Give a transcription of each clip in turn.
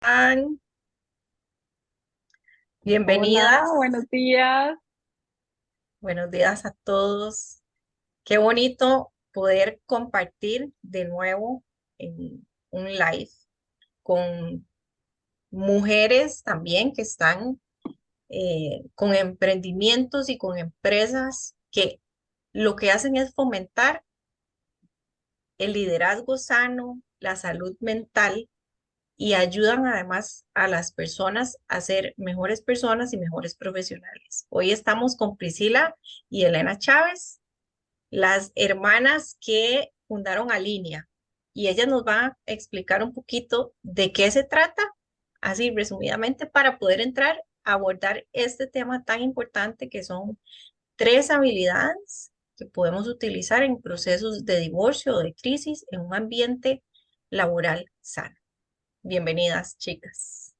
están? Hola, Bienvenidas. buenos días. Buenos días a todos. Qué bonito poder compartir de nuevo en un live con mujeres también que están con emprendimientos y con empresas que lo que hacen es fomentar el liderazgo sano, la salud mental y ayudan además a las personas a ser mejores personas y mejores profesionales. Hoy estamos con Priscila y Elena Chávez, las hermanas que fundaron Alinea, y ellas nos van a explicar un poquito de qué se trata, así resumidamente, para poder entrar a abordar este tema tan importante que son tres habilidades que podemos utilizar en procesos de divorcio o de crisis en un ambiente laboral sano. Bienvenidas, chicas.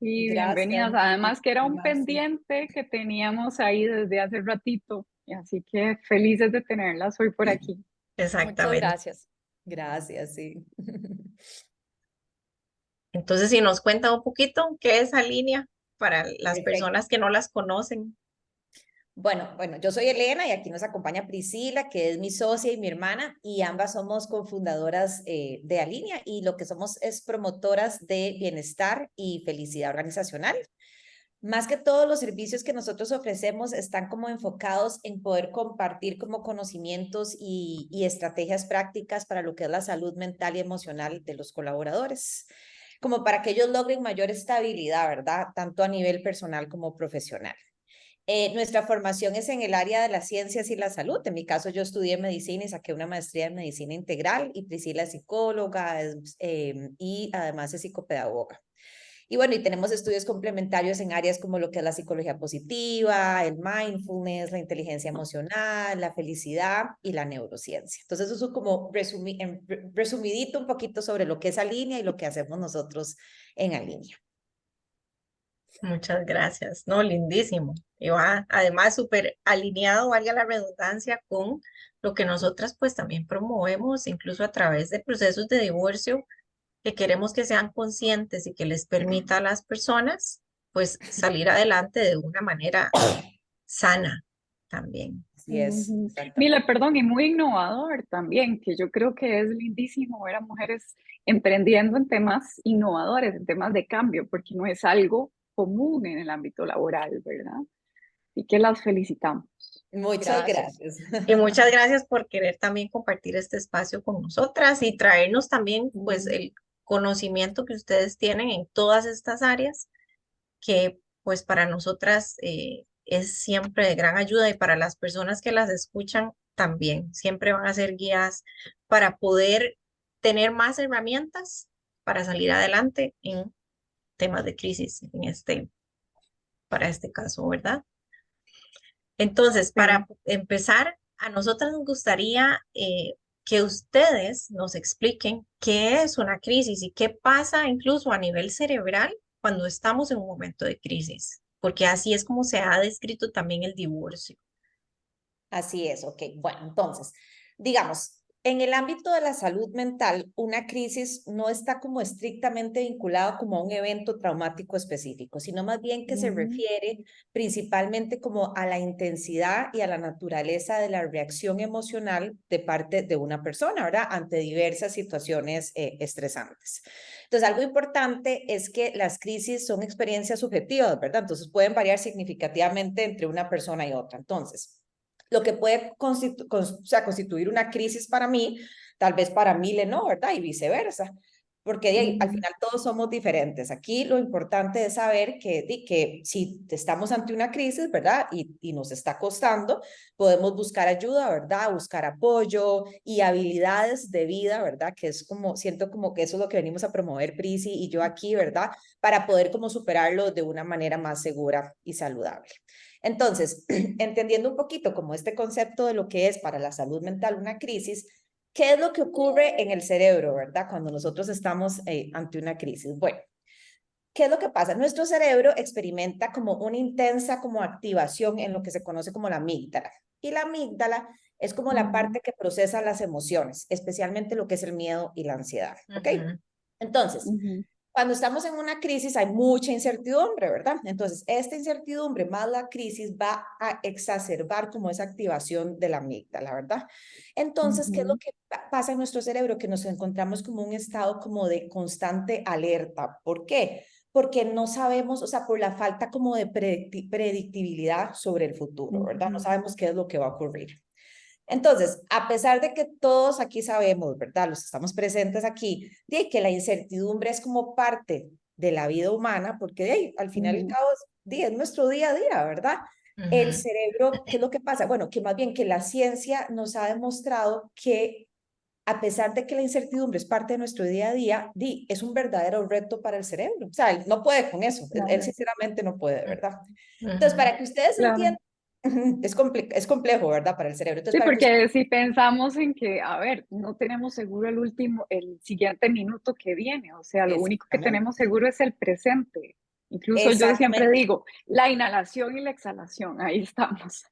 Y Gracias, bienvenidas. Además que era un muchísimas. Sí. pendiente que teníamos ahí desde hace ratito, y así que felices de tenerlas hoy por aquí. Muchas Exactamente. gracias. Gracias, sí. Entonces, si nos cuenta un poquito qué es Alinea para las Perfecto. personas que no las conocen. Bueno, yo soy Elena y aquí nos acompaña Priscila, que es mi socia y mi hermana, y ambas somos cofundadoras de Alinea y lo que somos es promotoras de bienestar y felicidad organizacional. Más que todos los servicios que nosotros ofrecemos están como enfocados en poder compartir como conocimientos y estrategias prácticas para lo que es la salud mental y emocional de los colaboradores, como para que ellos logren mayor estabilidad, ¿verdad? Tanto a nivel personal como profesional. Nuestra formación es en el área de las ciencias y la salud. En mi caso, yo estudié medicina y saqué una maestría en medicina integral y Priscila es psicóloga y además es psicopedagoga. Y bueno, y tenemos estudios complementarios en áreas como lo que es la psicología positiva, el mindfulness, la inteligencia emocional, la felicidad y la neurociencia. Entonces, eso es como resumidito un poquito sobre lo que es Alinea y lo que hacemos nosotros en Alinea. Muchas gracias. No, lindísimo. Y va además súper alineado, valga la redundancia, con lo que nosotras pues también promovemos, incluso a través de procesos de divorcio, que queremos que sean conscientes y que les permita a las personas pues salir adelante de una manera sana también. Así es, Ujú. Mila, exactamente. perdón, y muy innovador también, que yo creo que es lindísimo ver a mujeres emprendiendo en temas innovadores, en temas de cambio, porque no es algo común en el ámbito laboral, ¿verdad? Y que las felicitamos. Muchas Gracias. gracias. Y muchas gracias por querer también compartir este espacio con nosotras y traernos también pues Mm. el conocimiento que ustedes tienen en todas estas áreas que pues para nosotras es siempre de gran ayuda y para las personas que las escuchan también. Siempre van a ser guías para poder tener más herramientas para salir adelante en temas de crisis para este caso, ¿verdad? Entonces, Sí. para empezar, a nosotras nos gustaría que ustedes nos expliquen qué es una crisis y qué pasa incluso a nivel cerebral cuando estamos en un momento de crisis, porque así es como se ha descrito también el divorcio. Así es, ok. Bueno, entonces, digamos, en el ámbito de la salud mental, una crisis no está como estrictamente vinculada como a un evento traumático específico, sino más bien que se Mm. refiere principalmente como a la intensidad y a la naturaleza de la reacción emocional de parte de una persona, ¿verdad? Ante diversas situaciones estresantes. Entonces, algo importante es que las crisis son experiencias subjetivas, ¿verdad? Entonces, pueden variar significativamente entre una persona y otra. Entonces, lo que puede constituir una crisis para mí, tal vez para Mile no, ¿verdad? Y viceversa, porque al Mm. final todos somos diferentes. Aquí lo importante es saber que si estamos ante una crisis, ¿verdad? Y nos está costando, podemos buscar ayuda, ¿verdad? Buscar apoyo y habilidades de vida, ¿verdad? Que es como, siento como que eso es lo que venimos a promover Prisi y yo aquí, ¿verdad? Para poder como superarlo de una manera más segura y saludable. Entonces, entendiendo un poquito como este concepto de lo que es para la salud mental una crisis, ¿qué es lo que ocurre en el cerebro, verdad? Cuando nosotros estamos ante una crisis. Bueno, ¿qué es lo que pasa? Nuestro cerebro experimenta como una intensa como activación en lo que se conoce como la amígdala. Y la amígdala es como la Mm. parte que procesa las emociones, especialmente lo que es el miedo y la ansiedad, ¿ok? Ujú. Entonces, Ujú. Cuando estamos en una crisis hay mucha incertidumbre, ¿verdad? Entonces, esta incertidumbre más la crisis va a exacerbar como esa activación de la amígdala, ¿verdad? Entonces, ¿qué es lo que pasa en nuestro cerebro? Que nos encontramos como un estado como de constante alerta. ¿Por qué? Porque no sabemos, o sea, por la falta como de predictibilidad sobre el futuro, ¿verdad? No sabemos qué es lo que va a ocurrir. Entonces, a pesar de que todos aquí sabemos, ¿verdad? Los que estamos presentes aquí, de que la incertidumbre es como parte de la vida humana, porque de ahí, al final y al cabo, es nuestro día a día, ¿verdad? El cerebro, ¿qué es lo que pasa? Bueno, que más bien que la ciencia nos ha demostrado que a pesar de que la incertidumbre es parte de nuestro día a día, es un verdadero reto para el cerebro. O sea, él no puede con eso, él sinceramente no puede, ¿verdad? Entonces, para que ustedes Claro. entiendan, es complejo, ¿verdad? Para el cerebro. Entonces, Sí, para que porque si pensamos en que, a ver, no tenemos seguro el siguiente minuto que viene, o sea, lo único que tenemos exactamente, seguro es el presente. Incluso yo siempre exactamente, digo, la inhalación y la exhalación, ahí estamos.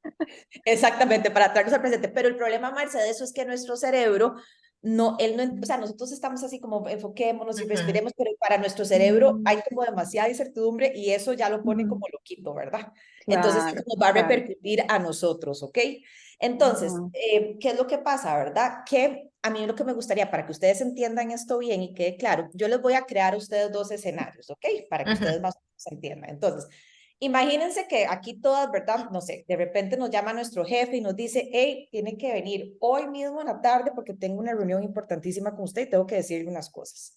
exactamente, para traernos al presente. Pero el problema, Marce, de eso es que nuestro cerebro, no, él no, o sea, nosotros estamos así como enfoquémonos y respiremos, pero para nuestro cerebro hay como demasiada incertidumbre y eso ya lo pone como loquito, ¿verdad? Entonces, eso Claro, nos va a claro. repercutir a nosotros, ¿ok? Entonces, Ajá. ¿qué es lo que pasa, verdad? Que a mí lo que me gustaría, para que ustedes entiendan esto bien y quede claro, yo les voy a crear a ustedes dos escenarios, ¿ok? Para que ustedes más o menos entiendan. Entonces, imagínense que aquí todas, ¿verdad? No sé, de repente nos llama nuestro jefe y nos dice, hey, tiene que venir hoy mismo en la tarde porque tengo una reunión importantísima con usted y tengo que decirle unas cosas.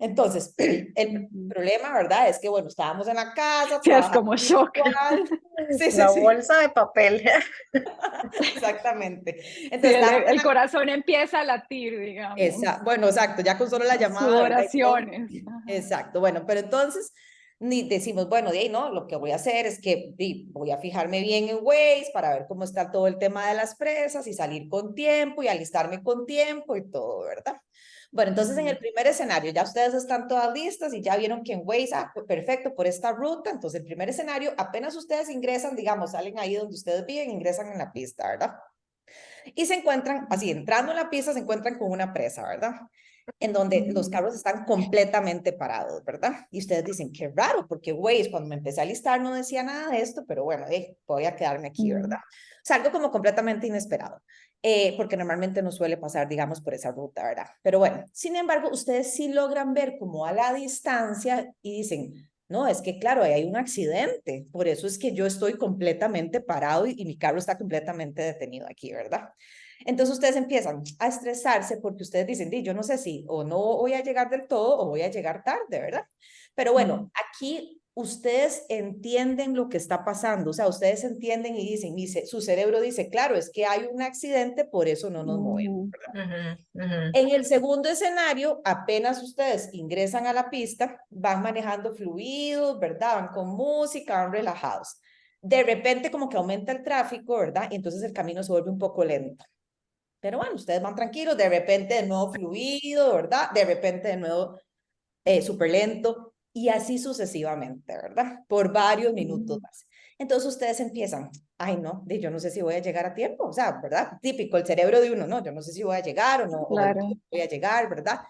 Entonces, el problema, ¿verdad? Es que, bueno, estábamos en la casa, Sí, es trabajando como shock. virtual. Sí, sí, La sí, bolsa de papel. exactamente. Sí, Entonces, estábamos en el la... corazón empieza a latir, digamos. Bueno, exacto, ya con solo la Las llamada, ¿verdad? Y todo. sudoraciones. Ajá. Exacto, bueno, pero entonces ni decimos, bueno, de ahí no, lo que voy a hacer es que voy a fijarme bien en Waze para ver cómo está todo el tema de las presas y salir con tiempo y alistarme con tiempo y todo, ¿verdad? Bueno, entonces en el primer escenario ya ustedes están todas listas y ya vieron que en Waze, pues, perfecto, por esta ruta, entonces el primer escenario, apenas ustedes ingresan, digamos, salen ahí donde ustedes viven, ingresan en la pista, ¿verdad? Y se encuentran, así, entrando en la pista, se encuentran con una presa, ¿verdad? En donde los carros están completamente parados, ¿verdad? Y ustedes dicen, qué raro, porque Waze, cuando me empecé a listar no decía nada de esto, pero bueno, voy a quedarme aquí, ¿verdad? O sea, algo como completamente inesperado, porque normalmente no suele pasar, digamos, por esa ruta, ¿verdad? Pero bueno, sin embargo, ustedes sí logran ver como a la distancia y dicen, no, es que claro, ahí hay un accidente, por eso es que yo estoy completamente parado y mi carro está completamente detenido aquí, ¿verdad? Entonces ustedes empiezan a estresarse porque ustedes dicen, yo no sé si o no voy a llegar del todo o voy a llegar tarde, ¿verdad? Pero bueno, aquí ustedes entienden lo que está pasando, o sea, ustedes entienden y dicen, su cerebro dice, claro, es que hay un accidente, por eso no nos movemos, ¿verdad? En el segundo escenario, apenas ustedes ingresan a la pista, van manejando fluidos, ¿verdad? Van con música, van relajados. De repente como que aumenta el tráfico, ¿verdad? Y entonces el camino se vuelve un poco lento. Pero bueno, ustedes van tranquilos, de repente de nuevo fluido, ¿verdad? De repente de nuevo súper lento y así sucesivamente, ¿verdad? Por varios minutos más. Entonces ustedes empiezan, ay no, yo no sé si voy a llegar a tiempo, o sea, ¿verdad? Típico, el cerebro de uno, no, yo no sé si voy a llegar o no, o del todo Claro. voy a llegar, ¿verdad?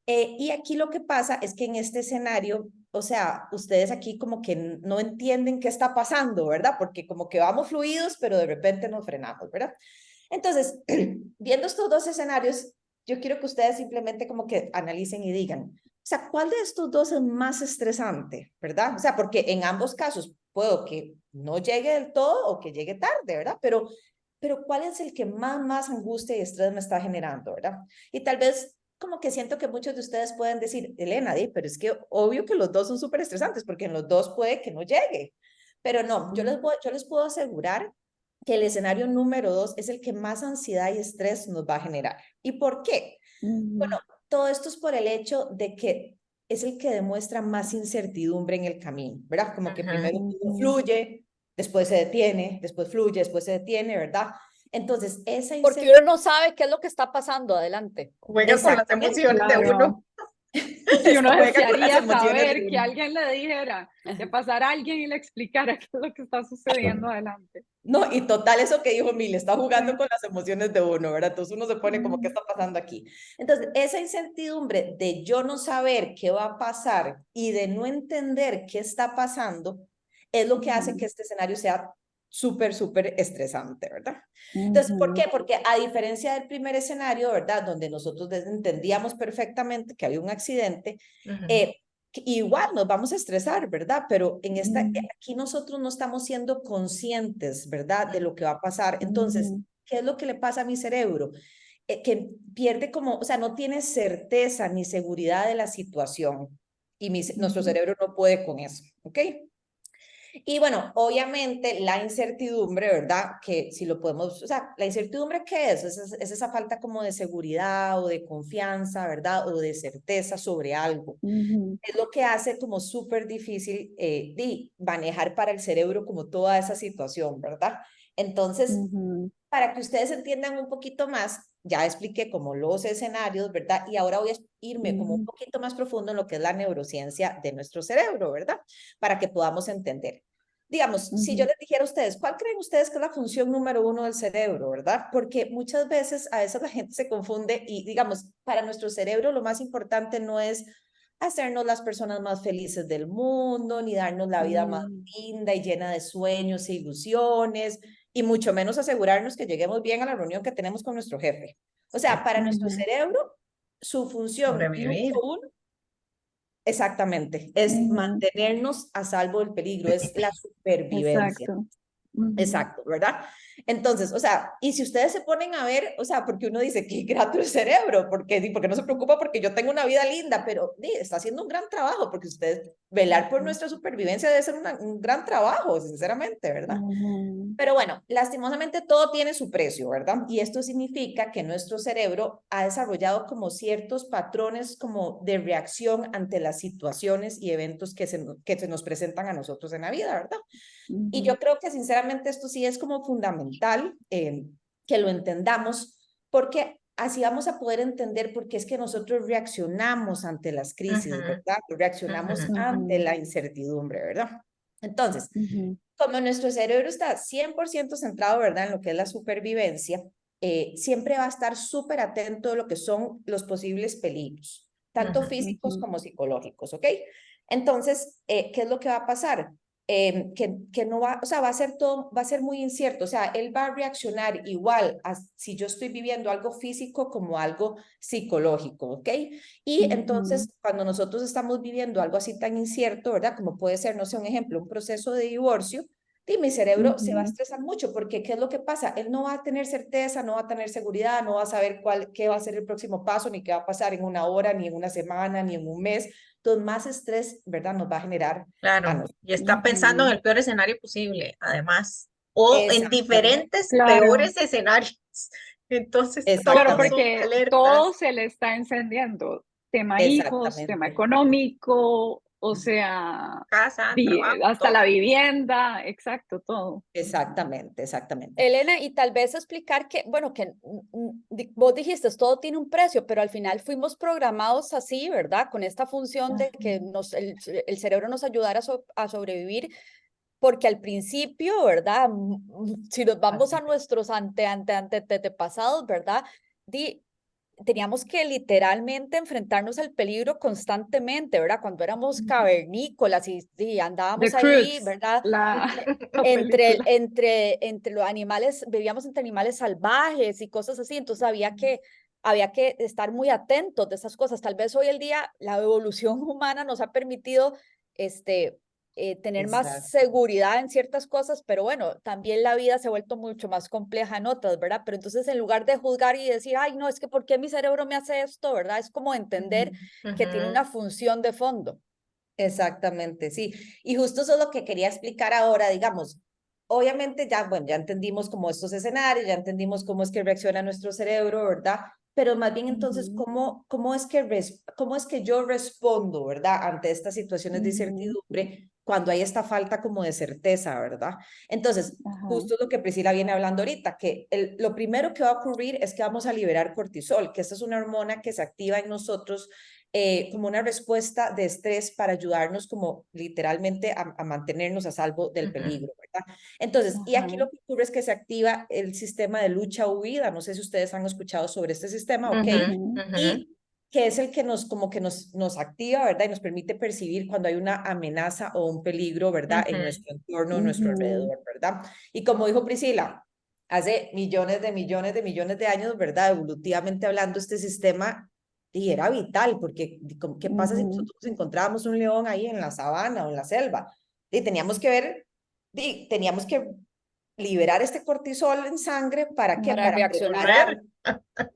Y aquí lo que pasa es que en este escenario, o sea, ustedes aquí como que no entienden qué está pasando, ¿verdad? Porque como que vamos fluidos, pero de repente nos frenamos, ¿verdad? Entonces, viendo estos dos escenarios, yo quiero que ustedes simplemente como que analicen y digan, o sea, ¿cuál de estos dos es más estresante, verdad? O sea, porque en ambos casos puedo que no llegue del todo o que llegue tarde, ¿verdad? Pero ¿cuál es el que más angustia y estrés me está generando, verdad? Y tal vez como que siento que muchos de ustedes pueden decir, Elena, pero es que obvio que los dos son súper estresantes porque en los dos puede que no llegue. Pero no, yo les puedo asegurar que el escenario número 2 es el que más ansiedad y estrés nos va a generar. ¿Y por qué? Bueno, todo esto es por el hecho de que es el que demuestra más incertidumbre en el camino, ¿verdad? Como que primero todo fluye, después se detiene, después fluye, después se detiene, ¿verdad? Entonces, esa Porque incertidumbre... uno no sabe qué es lo que está pasando adelante. Juega con las Exactamente. emociones de uno. Claro. Sí, uno Juega con las desearía emociones saber de que uno. alguien le dijera, que pasara alguien y le explicara qué es lo que está sucediendo adelante. No, y total, eso que dijo Mil, está jugando Sí. con las emociones de uno, ¿verdad? Entonces uno se pone como, ¿qué Mm, está pasando aquí? Entonces, esa incertidumbre de yo no saber qué va a pasar y de no entender qué está pasando, es lo que hace que ujú, este escenario sea súper, súper estresante, ¿verdad? Entonces, ¿por ujú, qué? Porque a diferencia del primer escenario, ¿verdad? Donde nosotros entendíamos perfectamente que había un accidente, Ujú, eh, igual nos vamos a estresar, ¿verdad? Pero en esta, mm, aquí nosotros no estamos siendo conscientes, ¿verdad? De lo que va a pasar. Entonces, ujú, ¿qué es lo que le pasa a mi cerebro? Que pierde como, o sea, no tiene certeza ni seguridad de la situación y nuestro ujú, cerebro no puede con eso, ¿ok? Y bueno, obviamente la incertidumbre, ¿verdad? Que si lo podemos, o sea, la incertidumbre, ¿qué es? Es esa falta como de seguridad o de confianza, ¿verdad? O de certeza sobre algo. ujú, Es lo que hace como súper difícil de manejar para el cerebro como toda esa situación, ¿verdad? Entonces, ujú, para que ustedes entiendan un poquito más, ya expliqué como los escenarios, ¿verdad? Y ahora voy a irme como un ujú, poquito más profundo en lo que es la neurociencia de nuestro cerebro, ¿verdad? Para que podamos entender. Digamos, si yo ujú, les dijera a ustedes, ¿cuál creen ustedes que es la función número uno del cerebro, verdad? Porque muchas veces, a veces la gente se confunde y, digamos, para nuestro cerebro lo más importante no es hacernos las personas más felices del mundo, ni darnos la vida más mm, linda y llena de sueños e ilusiones, y mucho menos asegurarnos que lleguemos bien a la reunión que tenemos con nuestro jefe. O sea, sí, para nuestro ujú, cerebro, su función número sobrevivir. uno, exactamente, es ujú, mantenernos a salvo del peligro, es la supervivencia. exacto. Ujú, Exacto, ¿verdad? Entonces, o sea, y si ustedes se ponen a ver, o sea, porque uno dice, qué grato el cerebro, porque no se preocupa porque yo tengo una vida linda, pero está haciendo un gran trabajo, porque ustedes, velar por ujú, nuestra supervivencia debe ser un gran trabajo, sinceramente, ¿verdad? ujú, Pero bueno, lastimosamente todo tiene su precio, ¿verdad? Y esto significa que nuestro cerebro ha desarrollado como ciertos patrones como de reacción ante las situaciones y eventos que se nos presentan a nosotros en la vida, ¿verdad? Y ujú, yo creo que sinceramente esto sí es como fundamental que lo entendamos, porque así vamos a poder entender por qué es que nosotros reaccionamos ante las crisis, Ujú, ¿verdad? Reaccionamos ujú, ante ujú, la incertidumbre, ¿verdad? Entonces, ujú, como nuestro cerebro está 100% centrado, ¿verdad? En lo que es la supervivencia, siempre va a estar súper atento a lo que son los posibles peligros, tanto ujú, físicos ujú, como psicológicos, ¿ok? Entonces, ¿qué es lo que va a pasar? Que no va, o sea, va a ser todo, va a ser muy incierto, o sea, él va a reaccionar igual a si yo estoy viviendo algo físico como algo psicológico, ¿ok? Y ujú, entonces, cuando nosotros estamos viviendo algo así tan incierto, ¿verdad? Como puede ser, no sé, un ejemplo, un proceso de divorcio, y mi cerebro se va a ujú, estresar mucho, porque ¿qué es lo que pasa? Él no va a tener certeza, no va a tener seguridad, no va a saber qué va a ser el próximo paso, ni qué va a pasar en una hora, ni en una semana, ni en un mes. Entonces, más estrés, ¿verdad? Nos va a generar a claro, nosotros. y está pensando en ujú. el peor escenario posible, además, o en Exactamente, diferentes Claro, peores escenarios. Entonces, claro, todos son exactamente, porque todo alertas. se le está encendiendo. Tema hijos, tema exactamente, económico, o sea, Casa, trabajo, hasta la todo. vivienda, exacto, todo. exactamente, exactamente. Elena, y tal vez explicar que, bueno, que vos dijiste, todo tiene un precio, pero al final fuimos programados así, ¿verdad? Con esta función de Ajá. que el cerebro nos ayudara a sobrevivir, porque al principio, ¿verdad? Si nos vamos Así a nuestros antepasados, ¿verdad? Teníamos que literalmente enfrentarnos al peligro constantemente, ¿verdad? Cuando éramos Ujú. cavernícolas y The andábamos ahí, Croods, ¿verdad? la película. Entre los animales, vivíamos entre animales salvajes y cosas así, entonces había que estar muy atentos de esas cosas. Tal vez hoy el día la evolución humana nos ha permitido tener más exacto. seguridad en ciertas cosas, pero bueno, también la vida se ha vuelto mucho más compleja en otras, ¿verdad? Pero entonces en lugar de juzgar y decir, ay, no, es que ¿por qué mi cerebro me hace esto, ¿verdad? Es como entender Ujú, que tiene Ujú, una función de fondo. Exactamente, sí. Y justo eso es lo que quería explicar ahora, digamos. Obviamente ya, bueno, ya entendimos como estos escenarios, ya entendimos cómo es que reacciona nuestro cerebro, ¿verdad? Pero más bien entonces, ujú, cómo es que yo respondo, ¿verdad? Ante estas situaciones de ujú, incertidumbre, cuando hay esta falta como de certeza, ¿verdad? Entonces, ajá, justo lo que Priscila viene hablando ahorita, que lo primero que va a ocurrir es que vamos a liberar cortisol, que esta es una hormona que se activa en nosotros como una respuesta de estrés para ayudarnos como literalmente a mantenernos a salvo del peligro, ¿verdad? Entonces, y aquí lo que ocurre es que se activa el sistema de lucha-huida, no sé si ustedes han escuchado sobre este sistema, ¿ok? Y que es el que nos, como que nos activa, ¿verdad? Y nos permite percibir cuando hay una amenaza o un peligro, ¿verdad? En nuestro entorno, en nuestro alrededor, ¿verdad? Y como dijo Priscila, hace millones de años, ¿verdad? Evolutivamente hablando, este sistema y era vital, porque ¿qué pasa si nosotros encontrábamos un león ahí en la sabana o en la selva? Y teníamos que ver, teníamos que liberar este cortisol en sangre, ¿para qué? Para Para reaccionar. preparar.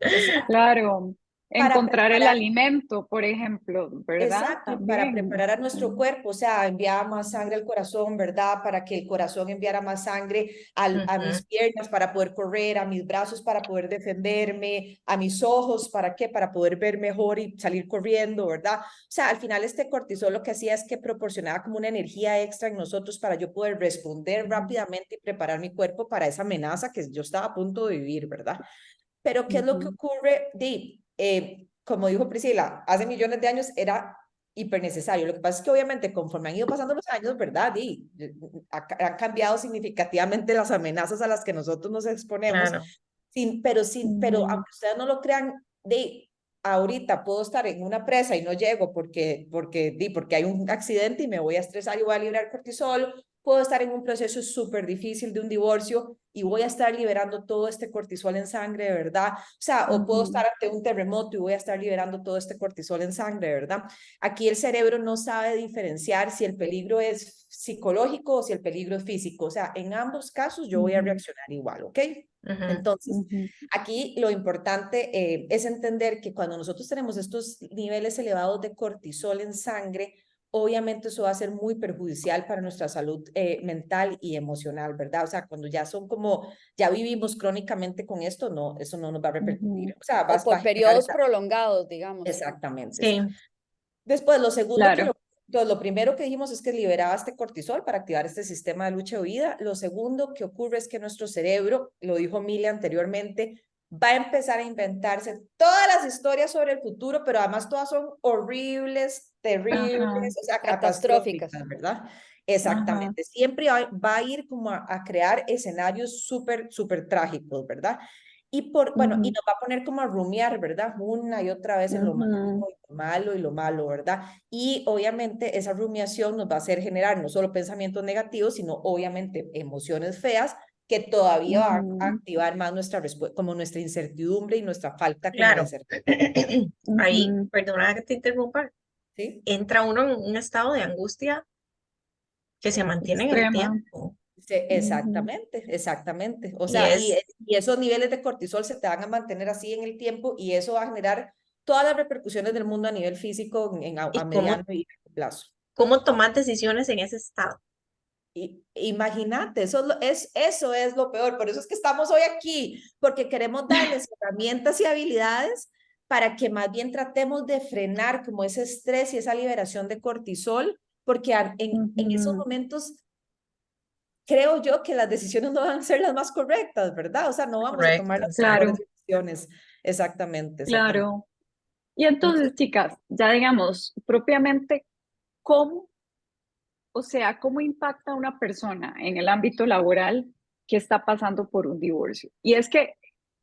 Exacto. Claro, Para encontrar el preparar. alimento, por ejemplo, ¿verdad? Exacto, y para También. preparar a nuestro cuerpo, o sea, enviaba más sangre al corazón, ¿verdad? Para que el corazón enviara más sangre a mis piernas para poder correr, a mis brazos para poder defenderme, a mis ojos, ¿para qué? Para poder ver mejor y salir corriendo, ¿verdad? O sea, al final este cortisol lo que hacía es que proporcionaba como una energía extra en nosotros para yo poder responder rápidamente y preparar mi cuerpo para esa amenaza que yo estaba a punto de vivir, ¿verdad? Pero ¿qué es lo que ocurre? Como dijo Priscila, hace millones de años era hiper necesario. Lo que pasa es que obviamente conforme han ido pasando los años, ¿verdad? Han cambiado significativamente las amenazas a las que nosotros nos exponemos, Claro. pero aunque ustedes no lo crean, ahorita puedo estar en una presa y no llego porque hay un accidente y me voy a estresar y voy a liberar cortisol. Puedo estar en un proceso súper difícil de un divorcio y voy a estar liberando todo este cortisol en sangre, ¿verdad? O sea, o puedo estar ante un terremoto y voy a estar liberando todo este cortisol en sangre, ¿verdad? Aquí el cerebro no sabe diferenciar si el peligro es psicológico o si el peligro es físico. O sea, en ambos casos yo voy a reaccionar igual, ¿ok? Entonces, aquí lo importante es entender que cuando nosotros tenemos estos niveles elevados de cortisol en sangre, obviamente eso va a ser muy perjudicial para nuestra salud mental y emocional, ¿verdad? O sea, cuando ya son como, ya vivimos crónicamente con esto, no, eso no nos va a repercutir. O sea, va O por a generar periodos prolongados, digamos. exactamente, Sí. sí. Después, lo segundo Claro. entonces, lo primero que dijimos es que liberaba este cortisol para activar este sistema de lucha o huida. Lo segundo que ocurre es que nuestro cerebro, lo dijo Mile anteriormente, va a empezar a inventarse todas las historias sobre el futuro, pero además todas son horribles, terribles, o sea, Catastróficas. catastróficas, ¿verdad? Exactamente. Siempre va a ir como a crear escenarios súper, súper trágicos, ¿verdad? Bueno, y nos va a poner como a rumiar, ¿verdad? Una y otra vez en lo malo y lo malo, ¿verdad? Y obviamente esa rumiación nos va a hacer generar no solo pensamientos negativos, sino obviamente emociones feas que todavía van a activar más nuestra respuesta, como nuestra incertidumbre y nuestra falta como de Claro. certeza. Ahí, perdona que te interrumpa, ¿Sí? entra uno en un estado de angustia que se mantiene en el Extrema. tiempo. Sí, exactamente, exactamente. O Y sea, es, y esos niveles de cortisol se te van a mantener así en el tiempo y eso va a generar todas las repercusiones del mundo a nivel físico a y mediano y largo plazo. cómo tomar decisiones en ese estado. Imagínate, eso es lo peor. Por eso es que estamos hoy aquí, porque queremos darles herramientas y habilidades para que más bien tratemos de frenar como ese estrés y esa liberación de cortisol, porque en esos momentos creo yo que las decisiones no van a ser las más correctas, ¿verdad? O sea, no vamos a tomar Correcto, las exacto. mejores decisiones. Exactamente, exactamente. Claro. Y entonces, chicas, ya digamos, propiamente, ¿cómo, o sea, cómo impacta a una persona en el ámbito laboral que está pasando por un divorcio? Y es que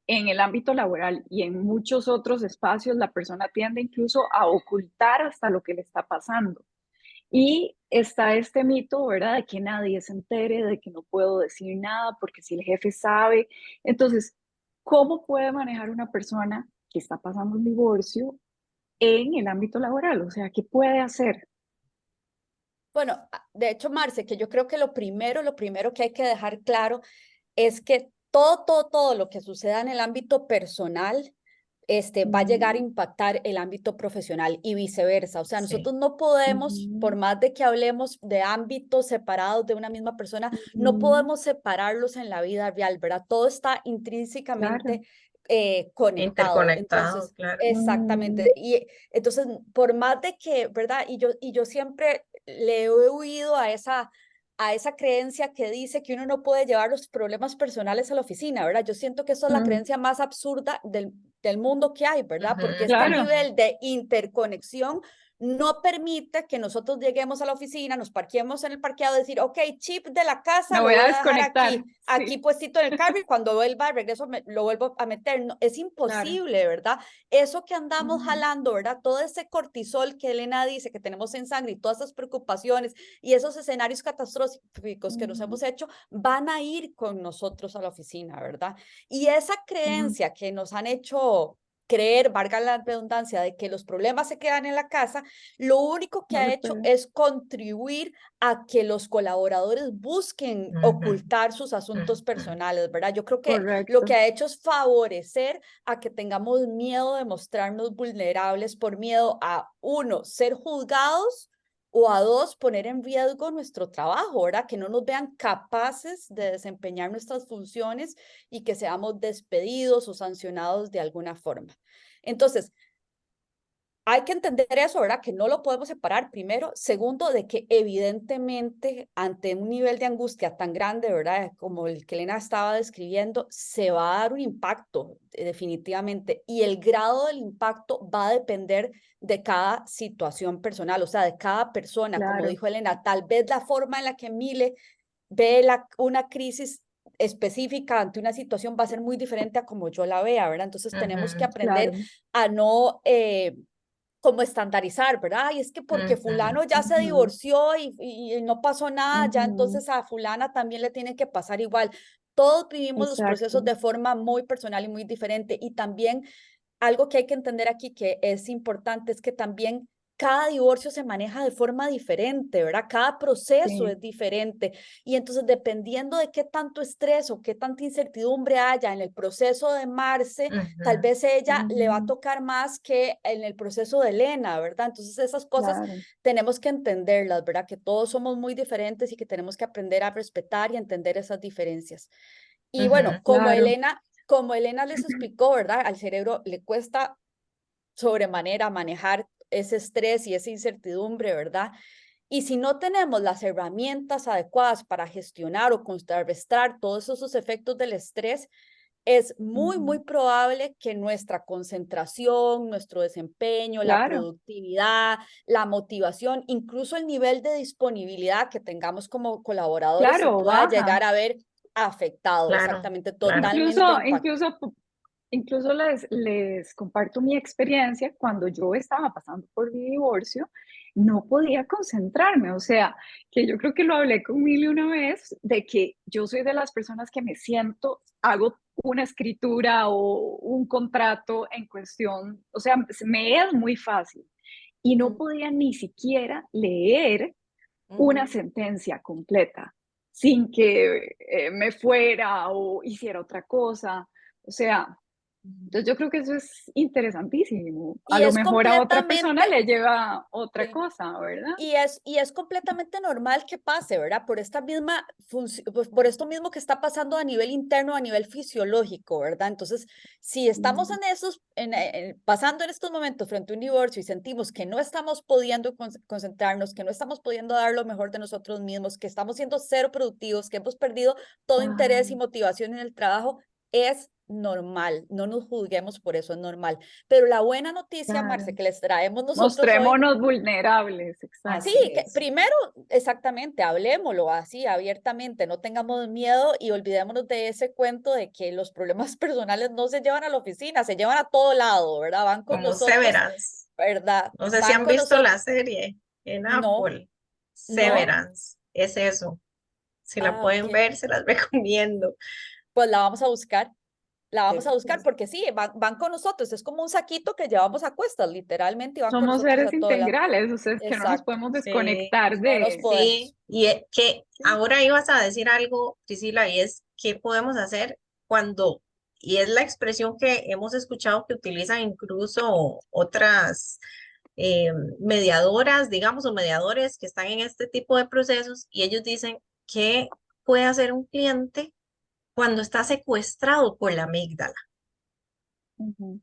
en el ámbito laboral y en muchos otros espacios, la persona tiende incluso a ocultar hasta lo que le está pasando. Y está este mito, ¿verdad? De que nadie se entere, de que no puedo decir nada porque si el jefe sabe. Entonces, ¿cómo puede manejar una persona que está pasando un divorcio en el ámbito laboral? O sea, ¿qué puede hacer? Bueno, de hecho, Marce, que yo creo que lo primero que hay que dejar claro es que todo lo que suceda en el ámbito personal, va a llegar a impactar el ámbito profesional y viceversa. O sea, Sí. nosotros no podemos, por más de que hablemos de ámbitos separados de una misma persona, no podemos separarlos en la vida real, ¿verdad? Todo está Claro. intrínseamente conectado. Interconectado, Entonces, claro. exactamente. Y entonces, por más de que, ¿verdad? Y yo siempre le he huido a esa creencia que dice que uno no puede llevar los problemas personales a la oficina, ¿verdad? Yo siento que eso es la creencia más absurda del mundo que hay, ¿verdad? Porque este Claro. nivel de interconexión no permite que nosotros lleguemos a la oficina, nos parquemos en el parqueado y decir, ok, chip de la casa Me lo voy voy a a dejar desconectar. aquí Sí, puestito en el carro y cuando vuelva de regreso lo vuelvo a meter. No, es imposible, ¿verdad? Eso que andamos jalando, ¿verdad? Todo ese cortisol que Elena dice que tenemos en sangre y todas esas preocupaciones y esos escenarios catastróficos que nos hemos hecho van a ir con nosotros a la oficina, ¿verdad? Y esa creencia que nos han hecho creer, valga la redundancia, de que los problemas se quedan en la casa, lo único que no ha se hecho puede. es contribuir a que los colaboradores busquen Ujú, ocultar sus asuntos ujú. personales, ¿verdad? Yo creo que lo que Correcto. ha hecho es favorecer a que tengamos miedo de mostrarnos vulnerables por miedo a, uno, ser juzgados o a dos, poner en riesgo nuestro trabajo, ¿verdad? Que no nos vean capaces de desempeñar nuestras funciones y que seamos despedidos o sancionados de alguna forma. Entonces, hay que entender eso, ¿verdad? Que no lo podemos separar, primero. Segundo, de que evidentemente ante un nivel de angustia tan grande, ¿verdad? Como el que Elena estaba describiendo, se va a dar un impacto, definitivamente. Y el grado del impacto va a depender de cada situación personal, o sea, de cada persona. Como Claro. dijo Elena, tal vez la forma en la que Mile ve una crisis específica ante una situación va a ser muy diferente a como yo la vea, ¿verdad? Entonces tenemos que Ujú, aprender Claro. a no como estandarizar, ¿verdad? Y es que porque ujú, fulano ya se Ujú, divorció y no pasó nada, ya ujú. entonces a fulana también le tiene que pasar igual. Todos vivimos los procesos Exacto. de forma muy personal y muy diferente. Y también algo que hay que entender aquí que es importante es que también cada divorcio se maneja de forma diferente, ¿verdad? Cada proceso Sí. es diferente. Y entonces, dependiendo de qué tanto estrés o qué tanta incertidumbre haya en el proceso de Marce, tal ujú, vez ella le va a Ujú, tocar más que en el proceso de Elena, ¿verdad? Entonces, esas cosas claro. tenemos que entenderlas, ¿verdad? Que todos somos muy diferentes y que tenemos que aprender a respetar y entender esas diferencias. Y bueno, ujú, Claro. como Elena les explicó, ¿verdad? Al cerebro le cuesta sobremanera manejar ese estrés y esa incertidumbre, ¿verdad? Y si no tenemos las herramientas adecuadas para gestionar o contrarrestar todos esos efectos del estrés, es muy, Ujú, muy probable que nuestra concentración, nuestro desempeño, la claro. productividad, la motivación, incluso el nivel de disponibilidad que tengamos como colaboradores se Claro, pueda baja. llegar a ver afectado, claro, exactamente, claro. totalmente Incluso, impactado. incluso les comparto mi experiencia cuando yo estaba pasando por mi divorcio, no podía concentrarme, o sea, que yo creo que lo hablé con Mili una vez, de que yo soy de las personas que me siento, hago una escritura o un contrato en cuestión, o sea, me es muy fácil y no Mm, podía ni siquiera leer una ujú. sentencia completa sin que me fuera o hiciera otra cosa. O sea, entonces yo creo que eso es interesantísimo. A Y lo es mejor a otra completamente, persona le lleva otra sí, cosa, ¿verdad? y es completamente normal que pase, ¿verdad? Por esta misma pues, por esto mismo que está pasando a nivel interno, a nivel fisiológico, ¿verdad? Entonces, si estamos Mm, en esos, pasando en estos momentos frente a un divorcio y sentimos que no estamos pudiendo concentrarnos, que no estamos pudiendo dar lo mejor de nosotros mismos, que estamos siendo cero productivos, que hemos perdido todo interés y Ay, motivación en el trabajo, es normal, no nos juzguemos por eso, es normal. Pero la buena noticia, Marce, claro. que les traemos nosotros hoy. Mostrémonos vulnerables, Sí, exacto. Así que es. primero, exactamente, hablemoslo así abiertamente, no tengamos miedo y olvidémonos de ese cuento de que los problemas personales no se llevan a la oficina, se llevan a todo lado, ¿verdad? Van con Como nosotros, Severance. ¿verdad? No sé si Van han con visto nosotros, la serie en no, Apple. no, Severance. Es eso. Si la ah, pueden ok, ver, se las recomiendo. pues la vamos a buscar Deberías. porque sí, van con nosotros, es como un saquito que llevamos a cuestas, literalmente, y van con Somos nosotros seres a todo lado. integrales, o sea, es que no nos Exacto, podemos Sí, desconectar no nos de... sí. podemos. Y que Sí. ahora ibas a decir algo, Priscila, y es qué podemos hacer cuando, y es la expresión que hemos escuchado que utilizan incluso otras mediadoras, digamos, o mediadores que están en este tipo de procesos, y ellos dicen, ¿qué puede hacer un cliente cuando está secuestrado por la amígdala? Ujú,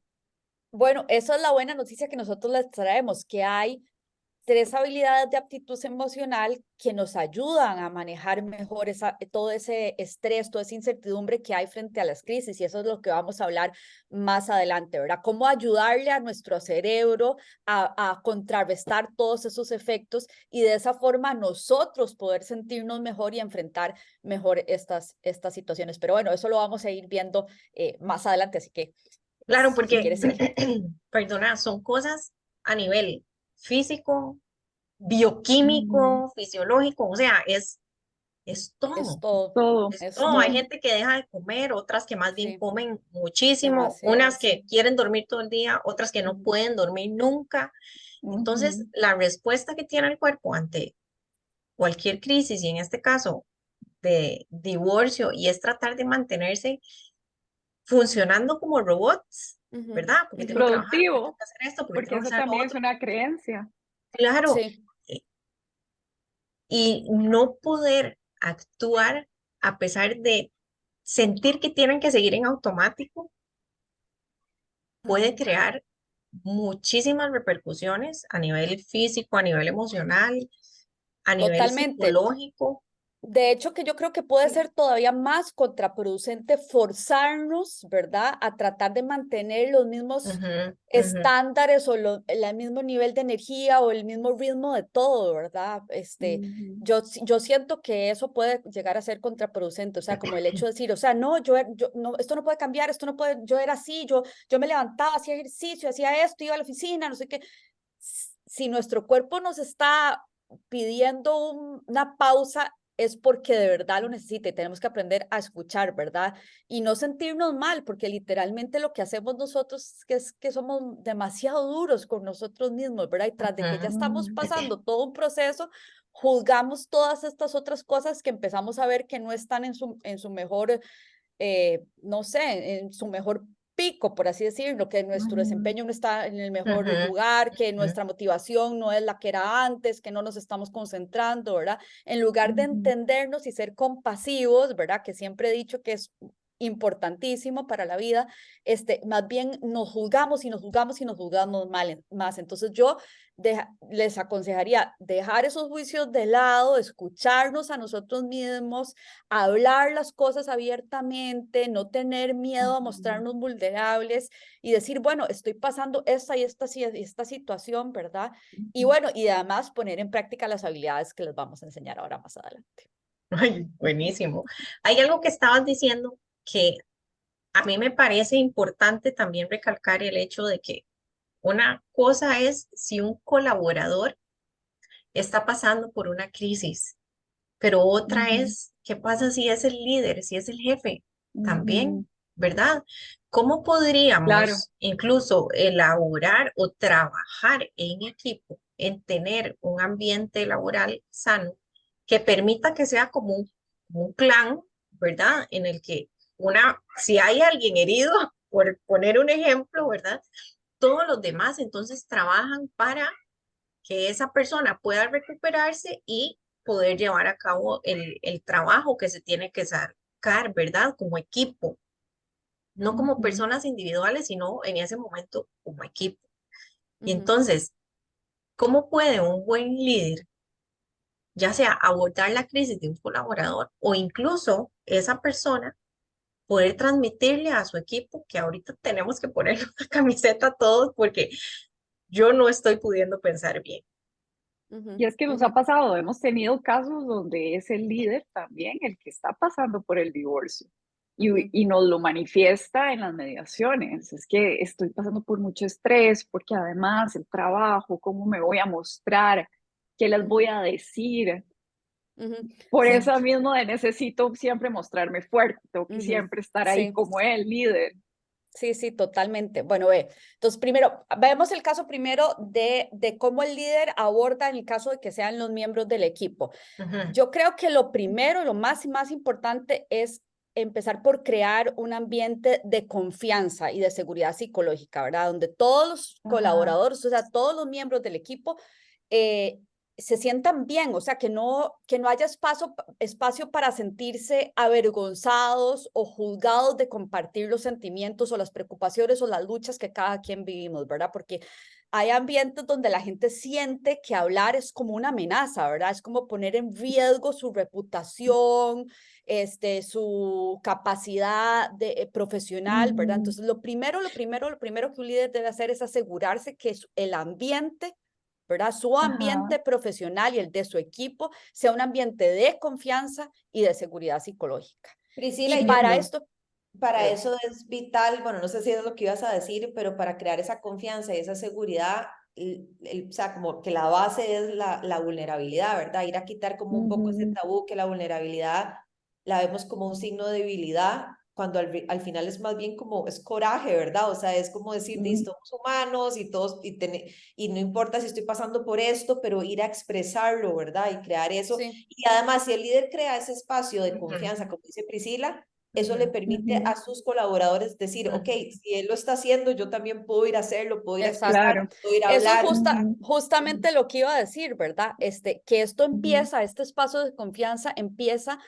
Bueno, esa es la buena noticia que nosotros les traemos, que hay tres habilidades de aptitud emocional que nos ayudan a manejar mejor todo ese estrés, toda esa incertidumbre que hay frente a las crisis, y eso es lo que vamos a hablar más adelante, ¿verdad? Cómo ayudarle a nuestro cerebro a contrarrestar todos esos efectos y de esa forma nosotros poder sentirnos mejor y enfrentar mejor estas situaciones. Pero bueno, eso lo vamos a ir viendo más adelante, así que Claro, si porque, quieres seguir. perdona, son cosas a nivel físico, Ujú. bioquímico, fisiológico, o sea, es Es todo, todo, Todo. es es todo. Hay todo. gente que deja de comer, otras que más bien Sí, comen muchísimo, demasiado, unas que sí. quieren dormir todo el día, otras que no Ujú, pueden dormir nunca. Entonces, Ujú. la respuesta que tiene el cuerpo ante cualquier crisis, y en este caso de divorcio, y es tratar de mantenerse funcionando como robots, ujú, ¿verdad? Porque Y tengo que ujú. trabajar, porque tengo productivo, que hacer esto, porque porque tengo que eso hacer lo también es otro. una creencia. Claro, Sí. eh, y no poder actuar a pesar de sentir que tienen que seguir en automático puede crear muchísimas repercusiones a nivel físico, a nivel emocional, a nivel Totalmente. psicológico. De hecho, que yo creo que puede ser todavía más contraproducente forzarnos, ¿verdad?, a tratar de mantener los mismos Ujú, ujú, estándares o el mismo nivel de energía o el mismo ritmo de todo, ¿verdad? Ujú. Yo siento que eso puede llegar a ser contraproducente, o sea, como el hecho de decir, o sea, no, no, esto no puede cambiar, esto no puede, yo era así, yo me levantaba, hacía ejercicio, hacía esto, iba a la oficina, no sé qué. Si nuestro cuerpo nos está pidiendo una pausa, es porque de verdad lo necesita y tenemos que aprender a escuchar, ¿verdad? Y no sentirnos mal, porque literalmente lo que hacemos nosotros es que somos demasiado duros con nosotros mismos, ¿verdad? Y tras de que ya ujú. estamos Mm. pasando todo un proceso, juzgamos todas estas otras cosas que empezamos a ver que no están en su mejor, no sé, en su mejor pico, por así decirlo, que nuestro Ujú. desempeño no está en el mejor Ujú, lugar, que ujú, nuestra motivación no es la que era antes, que no nos estamos concentrando, ¿verdad? En lugar de Ujú. entendernos y ser compasivos, ¿verdad? Que siempre he dicho que es importantísimo para la vida, más bien nos juzgamos y nos juzgamos y nos juzgamos mal, más. Entonces yo les aconsejaría dejar esos juicios de lado, escucharnos a nosotros mismos, hablar las cosas abiertamente, no tener miedo a Ujú. mostrarnos vulnerables y decir, bueno, estoy pasando esta y esta situación, ¿verdad? Y Ujú. bueno, y además poner en práctica las habilidades que les vamos a enseñar ahora más adelante. Ay, buenísimo. Hay algo que estabas diciendo que a mí me parece importante también recalcar el hecho de que una cosa es si un colaborador está pasando por una crisis, pero otra Ujú. es qué pasa si es el líder, si es el jefe también, Ujú. ¿verdad? ¿Cómo Claro. podríamos incluso elaborar o trabajar en equipo en tener un ambiente laboral sano que permita que sea como un clan, ¿verdad? En el que si hay alguien herido, por poner un ejemplo, ¿verdad? Todos los demás entonces trabajan para que esa persona pueda recuperarse y poder llevar a cabo el trabajo que se tiene que sacar, ¿verdad? Como equipo, no como Ujú. personas individuales, sino en ese momento como equipo. Y Ujú, entonces, ¿cómo puede un buen líder, ya sea abordar la crisis de un colaborador o incluso esa persona, poder transmitirle a su equipo que ahorita tenemos que ponerle una camiseta a todos porque yo no estoy pudiendo pensar bien? Y ujú, es que nos ha ujú, pasado, hemos tenido casos donde es el líder también el que está pasando por el divorcio ujú, y nos lo manifiesta en las mediaciones. Es que estoy pasando por mucho estrés porque además el trabajo, cómo me voy a mostrar, qué les voy ujú, a decir. ujú. Por Sí, eso mismo de necesito siempre mostrarme fuerte, tengo que ujú, siempre estar ahí sí. como el líder. Sí, sí, totalmente. Bueno, entonces primero, vemos el caso primero de cómo el líder aborda en el caso de que sean los miembros del equipo. Ujú, Yo creo que lo primero, lo más importante es empezar por crear un ambiente de confianza y de seguridad psicológica, ¿verdad? Donde todos los Ajá. colaboradores, o sea, todos los miembros del equipo eh, se sientan bien, o sea, que no haya espacio para sentirse avergonzados o juzgados de compartir los sentimientos o las preocupaciones o las luchas que cada quien vivimos, ¿verdad? Porque hay ambientes donde la gente siente que hablar es como una amenaza, ¿verdad? Es como poner en riesgo su reputación, su capacidad profesional, ¿verdad? Entonces, lo primero que un líder debe hacer es asegurarse que el ambiente, ¿verdad? Su Ajá. ambiente profesional y el de su equipo sea un ambiente de confianza y de seguridad psicológica. Priscila, Y y yo para creo esto, para perdón, eso es vital, bueno, no sé si es lo que ibas a decir, pero para crear esa confianza y esa seguridad, o sea, como que la base es la vulnerabilidad, ¿verdad? Ir a quitar como un poco ese Ujú, tabú que la vulnerabilidad la vemos como un signo de debilidad, cuando al final es más bien como, es coraje, ¿verdad? O sea, es como decir, ujú, somos humanos y todos, y no importa si estoy pasando por esto, pero ir a expresarlo, ¿verdad? Y crear eso. sí, Y además, si el líder crea ese espacio de Ujú, confianza, como dice Priscila, eso le ujú, permite ujú. a sus colaboradores decir, ok, ujú, si él lo está haciendo, yo también puedo ir a hacerlo, puedo ir a expresar, exacto. Claro. puedo ir a Eso es hablar. Ujú, justamente lo que iba a decir, ¿verdad? Que esto ujú. empieza, este espacio de confianza empieza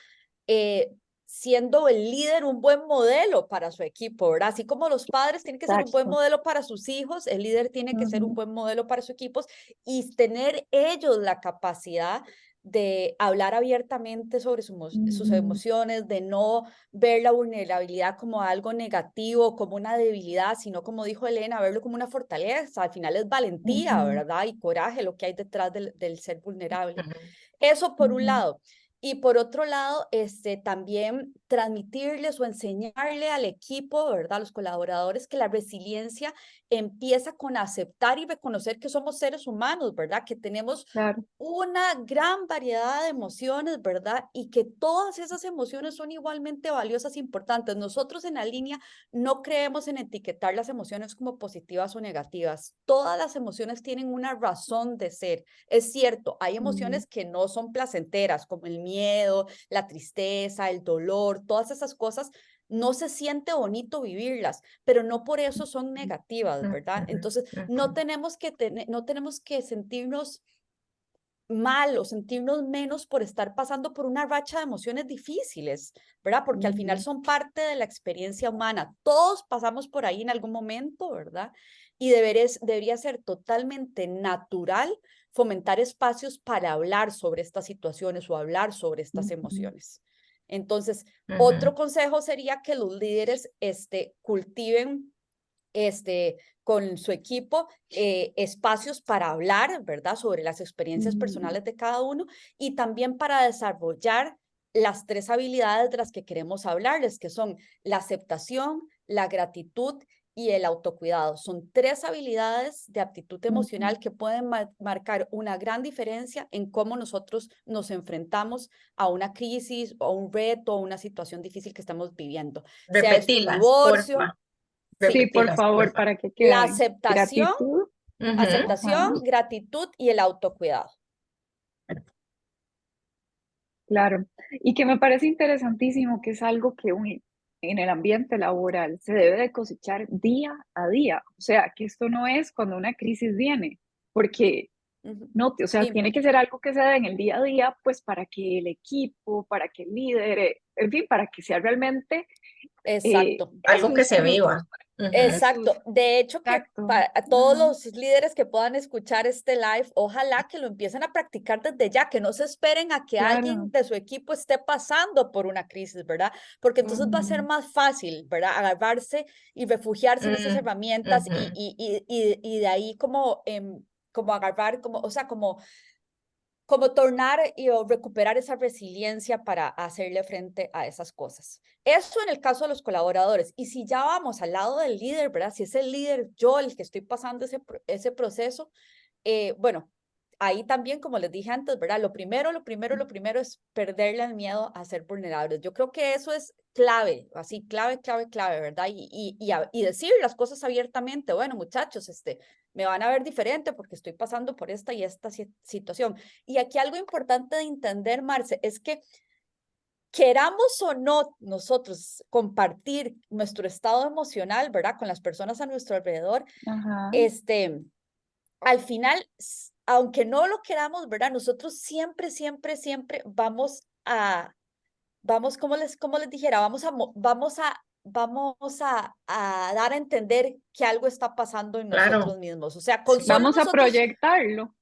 eh, siendo el líder un buen modelo para su equipo, ¿verdad? Así como los padres tienen que ser un buen Exacto. modelo para sus hijos, el líder tiene que ser un Ujú, buen modelo para sus equipos y tener ellos la capacidad de hablar abiertamente sobre sus ujú. emociones, de no ver la vulnerabilidad como algo negativo, como una debilidad, sino como dijo Elena, verlo como una fortaleza. Al final es valentía, Ujú, ¿verdad? Y coraje lo que hay detrás del ser vulnerable. ujú, Eso por un ujú. lado. Y por otro lado, también transmitirles o enseñarle al equipo, ¿verdad? A los colaboradores que la resiliencia empieza con aceptar y reconocer que somos seres humanos, ¿verdad? Que tenemos Claro. una gran variedad de emociones, ¿verdad? Y que todas esas emociones son igualmente valiosas e importantes. Nosotros en la línea no creemos en etiquetar las emociones como positivas o negativas. Todas las emociones tienen una razón de ser. Es cierto, hay Ujú, emociones que no son placenteras, como el miedo, la tristeza, el dolor, todas esas cosas. No se siente bonito vivirlas, pero no por eso son negativas, ¿verdad? ujú, Entonces, ujú, no tenemos que sentirnos mal o sentirnos menos por estar pasando por una racha de emociones difíciles, ¿verdad? Porque al final ujú. son parte de la experiencia humana. Todos pasamos por ahí en algún momento, ¿verdad? Y debería ser totalmente natural fomentar espacios para hablar sobre estas situaciones o hablar sobre estas Ujú, emociones. Entonces, ujú, otro consejo sería que los líderes cultiven con su equipo espacios para hablar, ¿verdad? Sobre las experiencias ujú, personales de cada uno y también para desarrollar las tres habilidades de las que queremos hablarles, que son la aceptación, la gratitud y el autocuidado. Son tres habilidades de aptitud ujú. emocional que pueden marcar una gran diferencia en cómo nosotros nos enfrentamos a una crisis o un reto o una situación difícil que estamos viviendo, sea esto un Repetilas, divorcio. porfa. Sí, Sí, por Repetilas, favor, porfa. ¿para qué la quedan? Gratitud. Ujú. Ajá, aceptación, gratitud y el autocuidado. claro. Y que me parece interesantísimo que es algo que en el ambiente laboral se debe de cosechar día a día. O sea, que esto no es cuando una crisis viene, porque Ujú. no, o sea, Sí, tiene que ser algo que se dé en el día a día, pues para que el equipo, para que el líder, en fin, para que sea realmente exacto. Algo que sus se frutos, viva. Ujú. sus, Exacto. De hecho, que exacto. para a todos Ajá, los líderes que puedan escuchar este live, ojalá que lo empiecen a practicar desde ya, que no se esperen a que alguien claro. de su equipo esté pasando por una crisis, ¿verdad? Porque entonces va a ser Ujú, más fácil, ¿verdad? Agarrarse y refugiarse en esas Mm, herramientas ujú. y de ahí como, como agarrar, como, o sea, como tornar o recuperar esa resiliencia para hacerle frente a esas cosas. Eso en el caso de los colaboradores. Y si ya vamos al lado del líder, ¿verdad? Si es el líder yo el que estoy pasando ese proceso, bueno, ahí también, como les dije antes, ¿verdad? Lo primero es perderle el miedo a ser vulnerables. Yo creo que eso es clave, así, clave, ¿verdad? Y decir las cosas abiertamente. Bueno, muchachos, me van a ver diferente porque estoy pasando por esta y esta situación. Y aquí algo importante de entender, Marce, es que queramos o no nosotros compartir nuestro estado emocional, ¿verdad? Con las personas a nuestro alrededor, ajá, al final, aunque no lo queramos, ¿verdad? Nosotros siempre vamos, como les dijera, vamos a a dar a entender que algo está pasando en nosotros Claro, mismos. O sea, con sí. solo Vamos a nosotros proyectarlo,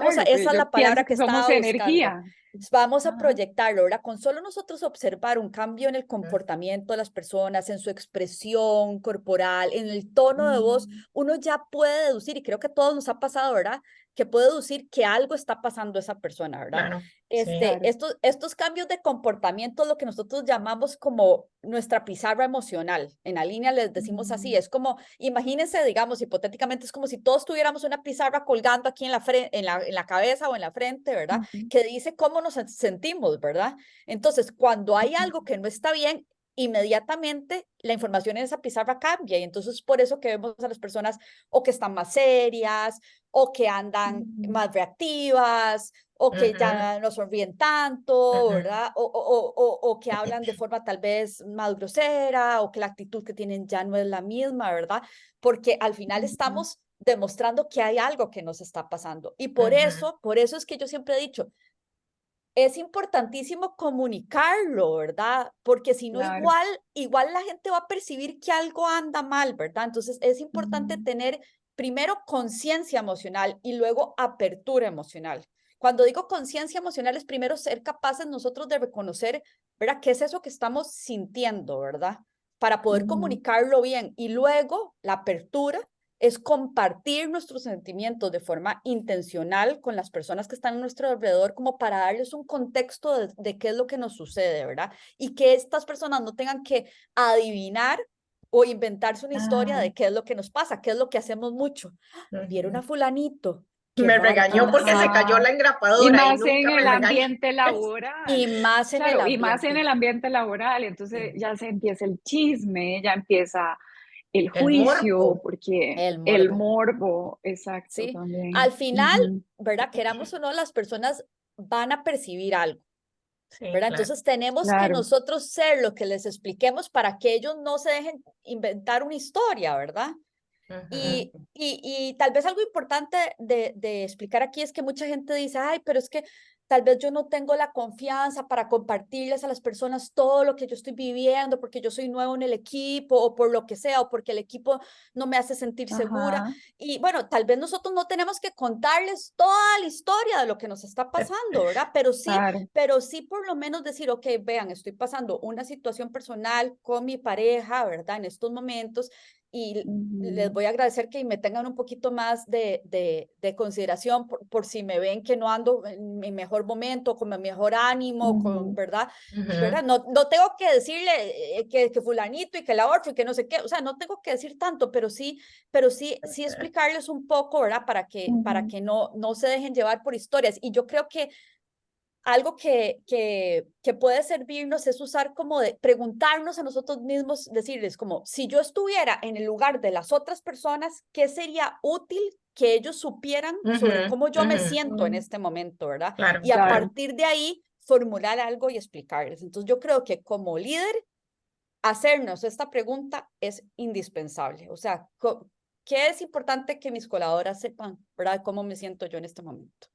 porque esa es yo la palabra pienso que que somos estaba buscando. energía. Vamos a Ajá. proyectarlo, ¿verdad? Con solo nosotros observar un cambio en el comportamiento de las personas, en su expresión corporal, en el tono de voz, Mm, uno ya puede deducir, y creo que a todos nos ha pasado, ¿verdad? Que puede deducir que algo está pasando a esa persona, ¿verdad? Claro, sí. claro. Estos cambios de comportamiento, lo que nosotros llamamos como nuestra pizarra emocional, en la línea les decimos así, Mm, es como, imagínense, digamos, hipotéticamente, es como si todos tuviéramos una pizarra colgando aquí en la cabeza o en la frente, ¿verdad? ujú, Que dice cómo nos sentimos, ¿verdad? Entonces, cuando hay algo que no está bien, inmediatamente la información en esa pizarra cambia y entonces por eso que vemos a las personas o que están más serias o que andan ujú, más reactivas o que Ujú, ya no sonríen tanto, ujú, ¿verdad? O que hablan de forma tal vez más grosera o que la actitud que tienen ya no es la misma, ¿verdad? Porque al final ujú. estamos demostrando que hay algo que nos está pasando. Y ujú. por eso es que yo siempre he dicho, es importantísimo comunicarlo, ¿verdad? Porque si no, Claro. igual la gente va a percibir que algo anda mal, ¿verdad? Entonces es importante Mm, tener primero conciencia emocional y luego apertura emocional. Cuando digo conciencia emocional es primero ser capaces nosotros de reconocer, ¿verdad? ¿Qué es eso que estamos sintiendo, ¿verdad? Para poder ujú, comunicarlo bien. Y luego la apertura es compartir nuestros sentimientos de forma intencional con las personas que están a nuestro alrededor, como para darles un contexto de qué es lo que nos sucede, ¿verdad? Y que estas personas no tengan que adivinar o inventarse una historia ajá, de qué es lo que nos pasa, qué es lo que hacemos mucho. Vieron Ujú. a fulanito, qué Me raro, ¿qué regañó andará porque se haciendo? cayó ajá. la Y engrapadora y más en nunca me el regaña. ambiente Y laboral. más en el Claro, y más en ambiente. el ambiente laboral. Entonces Sí, ya se empieza el chisme, ya empieza el El juicio, morbo. porque el el morbo. morbo, exacto, ¿Sí? Al también. final, Ujú, ¿verdad? Queramos o no, las personas van a percibir algo. Sí, ¿Verdad? claro. Entonces tenemos que claro. nosotros ser lo que les expliquemos para que ellos no se dejen inventar una historia, ¿verdad? Ujú. Y tal vez algo importante de explicar aquí es que mucha gente dice, ay, pero es que tal vez yo no tengo la confianza para compartirles a las personas todo lo que yo estoy viviendo porque yo soy nuevo en el equipo o por lo que sea, o porque el equipo no me hace sentir segura. Ajá, Y bueno, tal vez nosotros no tenemos que contarles toda la historia de lo que nos está pasando, ¿verdad? claro. Pero sí por lo menos decir, ok, vean, estoy pasando una situación personal con mi pareja, ¿verdad? En estos momentos y les Ujú, voy a agradecer que me tengan un poquito más de consideración por si me ven que no ando en mi mejor momento, con mi mejor ánimo, ujú, ¿verdad? Ujú. ¿Verdad? No tengo que decirle que fulanito y que la otra y que no sé qué, o sea, no tengo que decir tanto, sí explicarles un poco, ¿verdad? Para ujú, que no se dejen llevar por historias. Y yo creo que algo que puede servirnos es usar como de preguntarnos a nosotros mismos, decirles como, si yo estuviera en el lugar de las otras personas, ¿qué sería útil que ellos supieran sobre Ujú. cómo yo me Ujú. siento en ujú, este momento, ¿verdad? Claro. Y a claro. partir de ahí, formular algo y explicarles. Entonces, yo creo que como líder, hacernos esta pregunta es indispensable. O sea, ¿qué es importante que mis colaboradoras sepan, ¿verdad? ¿Cómo me siento yo en este momento?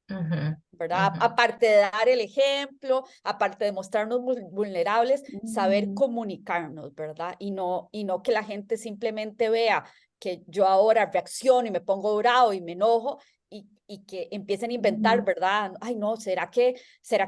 Ujú. ¿Verdad? Ujú. Aparte de dar el ejemplo, aparte de mostrarnos vulnerables, saber Ujú, comunicarnos, ¿verdad? Y no que la gente simplemente vea que yo ahora reacciono y me pongo bravo y me enojo y que empiecen a inventar, ujú, ¿verdad? Ay, no, ¿será que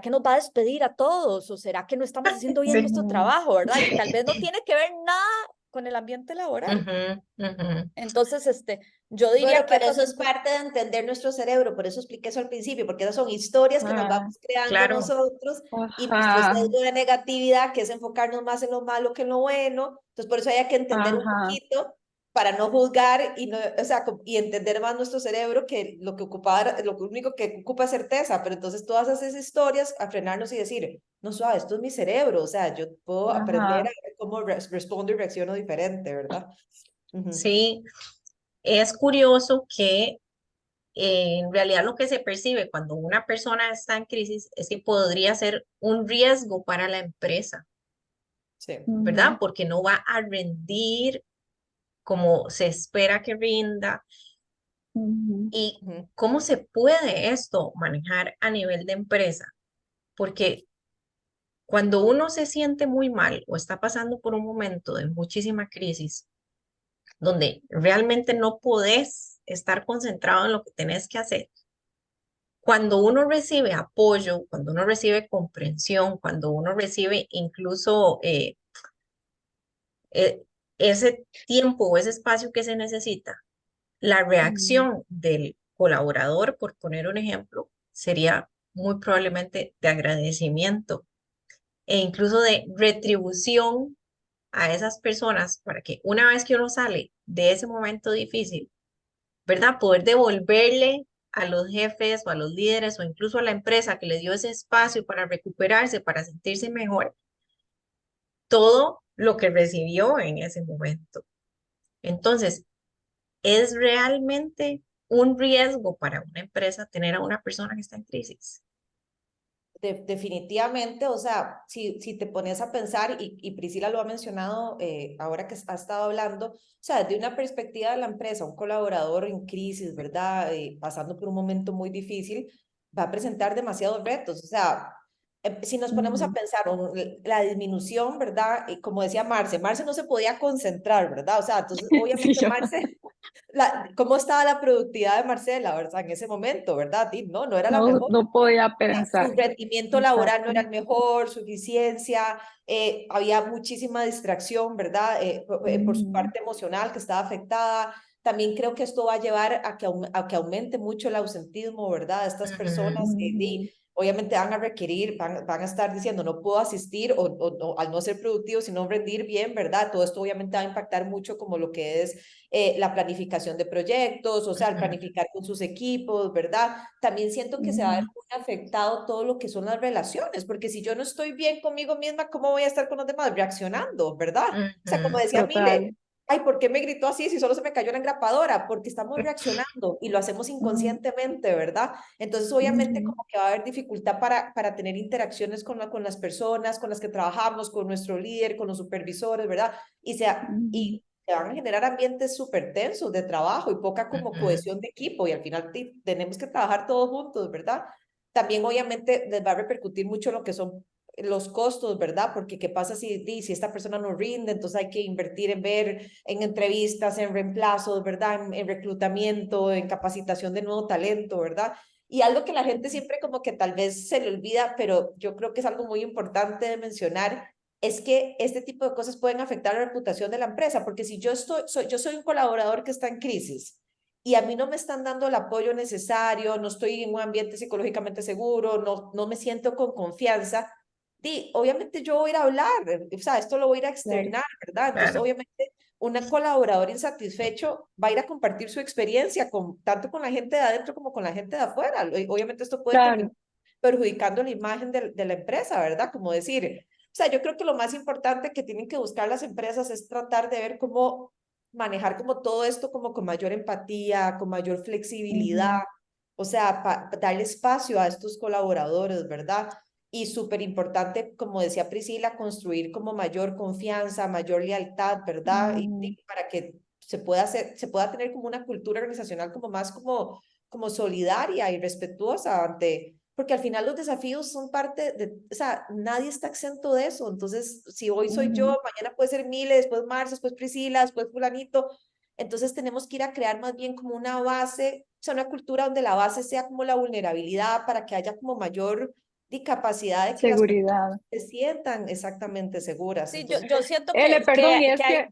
nos va a despedir a todos? ¿O será que no estamos haciendo bien Sí. nuestro ujú. trabajo, ¿verdad? Y tal vez no tiene que ver nada con el ambiente laboral. Ujú. Ujú. Entonces, yo Bueno, diría que pero esas eso son es parte de entender nuestro cerebro, por eso expliqué eso al principio, porque esas son historias que nos Ah, vamos creando Claro. nosotros y nuestro ajá, sesgo de negatividad, que es enfocarnos más en lo malo que en lo bueno. Entonces, por eso hay que entender un ajá, poquito para no juzgar y, no, o sea, y entender más nuestro cerebro que lo que ocupaba, lo único que ocupa es certeza, pero entonces todas esas historias, a frenarnos y decir, no, suave, esto es mi cerebro, o sea, yo puedo aprender ajá. a ver cómo respondo y reacciono diferente, ¿verdad? Ujú. Sí, es curioso que en realidad lo que se percibe cuando una persona está en crisis es que podría ser un riesgo para la empresa, Sí. ¿verdad? Ujú, Porque no va a rendir como se espera que rinda. ujú, ¿Y Ujú. cómo se puede esto manejar a nivel de empresa? Porque Cuando uno se siente muy mal o está pasando por un momento de muchísima crisis, donde realmente no podés estar concentrado en lo que tenés que hacer, cuando uno recibe apoyo, cuando uno recibe comprensión, cuando uno recibe incluso eh, ese tiempo o ese espacio que se necesita, la Mm, reacción del colaborador, por poner un ejemplo, sería muy probablemente de agradecimiento e incluso de retribución a esas personas para que una vez que uno sale de ese momento difícil, ¿verdad? Poder devolverle a los jefes o a los líderes o incluso a la empresa que le dio ese espacio para recuperarse, para sentirse mejor, todo lo que recibió en ese momento. Entonces, ¿es realmente un riesgo para una empresa tener a una persona que está en crisis? Definitivamente, o sea, si te pones a pensar, y Priscila lo ha mencionado ahora que ha estado hablando, o sea, desde una perspectiva de la empresa, un colaborador en crisis, ¿verdad? Pasando por un momento muy difícil, va a presentar demasiados retos, o sea, si nos ponemos a ujú. pensar la disminución, ¿verdad? Como decía Marce no se podía concentrar, ¿verdad? O sea, entonces, Sí, obviamente yo Marce, cómo estaba la productividad de Marcela, ¿verdad? En ese momento, ¿verdad? Y no era la no, mejor. no podía Su pensar. rendimiento laboral no era Exacto. el mejor, su eficiencia, había muchísima distracción, ¿verdad? Por su Ujú, parte emocional que estaba afectada. También creo que esto va a llevar a que aumente mucho el ausentismo, ¿verdad? Estas Ujú, personas, ujú, obviamente van a requerir, van a estar diciendo, no puedo asistir o al no ser productivo, sino rendir bien, ¿verdad? Todo esto obviamente va a impactar mucho como lo que es la planificación de proyectos, o sea, el ujú, planificar con sus equipos, ¿verdad? También siento que se va a ver ujú. muy afectado todo lo que son las relaciones, porque si yo no estoy bien conmigo misma, ¿cómo voy a estar con los demás? Reaccionando, ¿verdad? O sea, como ujú, decía Total. Mile, ay, ¿por qué me gritó así si solo se me cayó la engrapadora? Porque estamos reaccionando y lo hacemos Ujú, inconscientemente, ¿verdad? Entonces, obviamente, ujú, como que va a haber dificultad para tener interacciones con las personas con las que trabajamos, con nuestro líder, con los supervisores, ¿verdad? ujú, Y se van a generar ambientes súper tensos de trabajo y poca como ujú, cohesión de equipo y al final tenemos que trabajar todos juntos, ¿verdad? También obviamente les va a repercutir mucho lo que son los costos, ¿verdad? Porque qué pasa si esta persona no rinde, entonces hay que invertir en ver, en entrevistas, en reemplazos, ¿verdad? En reclutamiento, en capacitación de nuevo talento, ¿verdad? Y algo que la gente siempre como que tal vez se le olvida, pero yo creo que es algo muy importante de mencionar, es que este tipo de cosas pueden afectar la reputación de la empresa, porque si yo soy un colaborador que está en crisis y a mí no me están dando el apoyo necesario, no estoy en un ambiente psicológicamente seguro, no me siento con confianza, obviamente yo voy a ir a hablar, o sea, esto lo voy a ir a claro. externar, ¿verdad? Entonces, claro. obviamente, un colaborador insatisfecho va a ir a compartir su experiencia tanto con la gente de adentro como con la gente de afuera. Obviamente esto puede terminar Claro. perjudicando la imagen de la empresa, ¿verdad? Como decir, o sea, yo creo que lo más importante que tienen que buscar las empresas es tratar de ver cómo manejar como todo esto como con mayor empatía, con mayor flexibilidad, Ujú, o sea, darle espacio a estos colaboradores, ¿verdad? Y súper importante, como decía Priscila, construir como mayor confianza, mayor lealtad, ¿verdad? ujú, Para que se pueda tener como una cultura organizacional como más como solidaria y respetuosa porque al final los desafíos son parte o sea, nadie está exento de eso. Entonces, si hoy soy yo, ujú, mañana puede ser Mile, después Marcia, después Priscila, después fulanito. Entonces tenemos que ir a crear más bien como una base, o sea, una cultura donde la base sea como la vulnerabilidad para que haya como mayor capacidad de que las personas seguridad. se sientan exactamente seguras. Sí, Entonces, yo siento Ele, perdón, y que es hay, que,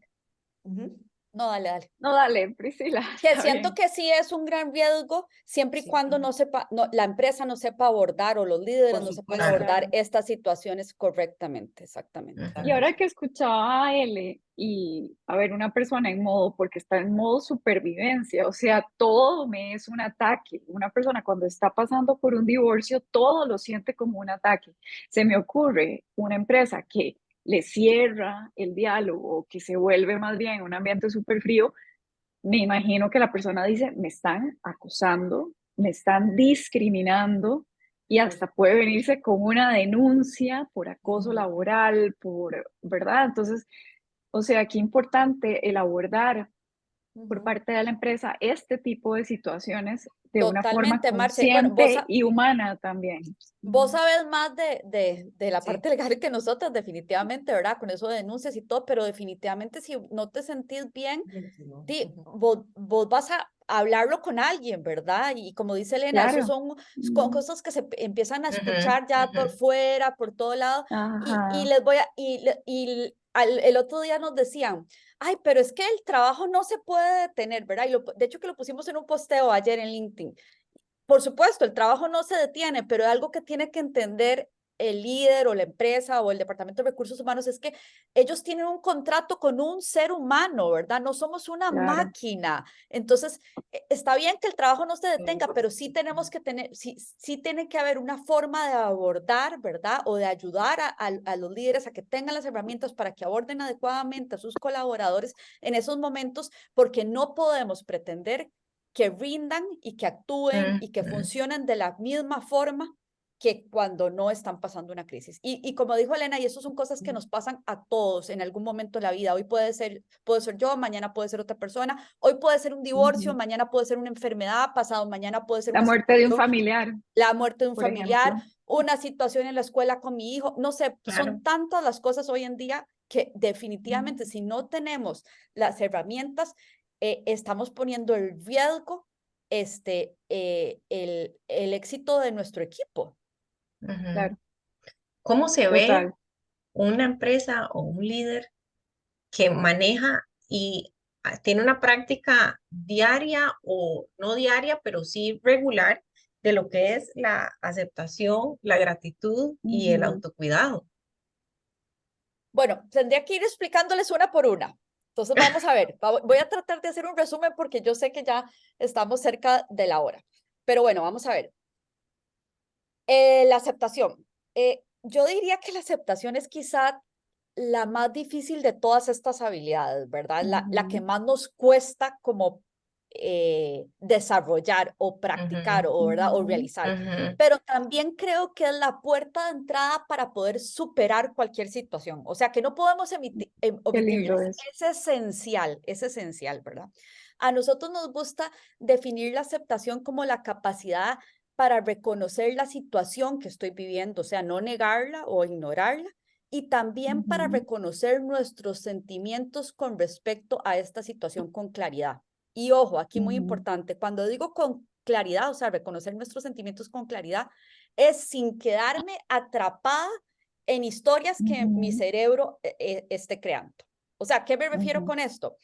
ujú, no, dale, dale. no, dale, Priscila, Que está siento bien. que sí es un gran riesgo siempre y sí, cuando no sepa, no, la empresa no sepa abordar o los líderes por no sepan supuesto. Claro. abordar estas situaciones correctamente, exactamente. Y Ujú, ahora que escuchaba a L y a ver, una persona en modo, porque está en modo supervivencia, o sea, todo me es un ataque. Una persona cuando está pasando por un divorcio, todo lo siente como un ataque. Se me ocurre una empresa que le cierra el diálogo, o que se vuelve más bien un ambiente súper frío. Me imagino que la persona dice, me están acosando, me están discriminando y hasta puede venirse con una denuncia por acoso Ujú, laboral, ¿verdad? Entonces, o sea, qué importante el abordar por ujú, parte de la empresa este tipo de situaciones, de una forma Totalmente, Marce. Bueno, consciente y humana también. vos sabes más de la Sí. parte legal que nosotras, definitivamente, ¿verdad? Con eso de denuncias y todo, pero definitivamente si no te sentís bien, vos vas a hablarlo con alguien, ¿verdad? Y como dice Elena, eso Claro. son cosas que se empiezan a Ujú, escuchar ya por ujú. fuera, por todo lado. Y Ajá. les voy a, el otro día nos decían, ay, pero es que el trabajo no se puede detener, ¿verdad? De hecho que lo pusimos en un posteo ayer en LinkedIn. Por supuesto, el trabajo no se detiene, pero algo que tiene que entender el líder o la empresa o el departamento de recursos humanos es que ellos tienen un contrato con un ser humano, ¿verdad? No somos una Claro. máquina. Entonces, está bien que el trabajo no se detenga, pero sí tenemos que tener, sí tiene que haber una forma de abordar, ¿verdad? O de ayudar a los líderes a que tengan las herramientas para que aborden adecuadamente a sus colaboradores en esos momentos, porque no podemos pretender que rindan y que actúen y que Ujú. funcionen de la misma forma que cuando no están pasando una crisis. Y como dijo Elena, y eso son cosas que nos pasan a todos en algún momento de la vida. Hoy puede ser yo, mañana puede ser otra persona, hoy puede ser un divorcio, Ujú. mañana puede ser una enfermedad, pasado mañana puede ser La una muerte de un situación, familiar, la muerte de un por familiar, ejemplo. una situación en la escuela con mi hijo, no sé, Claro. son tantas las cosas hoy en día que definitivamente si no tenemos las herramientas, estamos poniendo en riesgo el éxito de nuestro equipo. Ujú. Claro, ¿Cómo se ve total. una empresa o un líder que maneja y tiene una práctica diaria o no diaria, pero sí regular de lo que es la aceptación, la gratitud y el Ujú. autocuidado? Bueno, tendría que ir explicándoles una por una. Entonces vamos a ver, voy a tratar de hacer un resumen porque yo sé que ya estamos cerca de la hora. Pero bueno, vamos a ver. La aceptación. Yo diría que la aceptación es quizá la más difícil de todas estas habilidades, ¿verdad? La que Ujú. más nos cuesta como desarrollar o practicar Ujú, o, ¿verdad? O Ujú. realizar. ujú, Pero también creo que es la puerta de entrada para poder superar cualquier situación. O sea, que no podemos Qué omitirla. lindo eso. Es esencial, ¿verdad? A nosotros nos gusta definir la aceptación como la capacidad para reconocer la situación que estoy viviendo, o sea, no negarla o ignorarla, y también para Ujú. reconocer nuestros sentimientos con respecto a esta situación con claridad. Y ojo, aquí muy Ujú. importante, cuando digo con claridad, o sea, reconocer nuestros sentimientos con claridad, es sin quedarme atrapada en historias que mi Ujú. cerebro esté creando. O sea, ¿qué me refiero Ujú. con esto?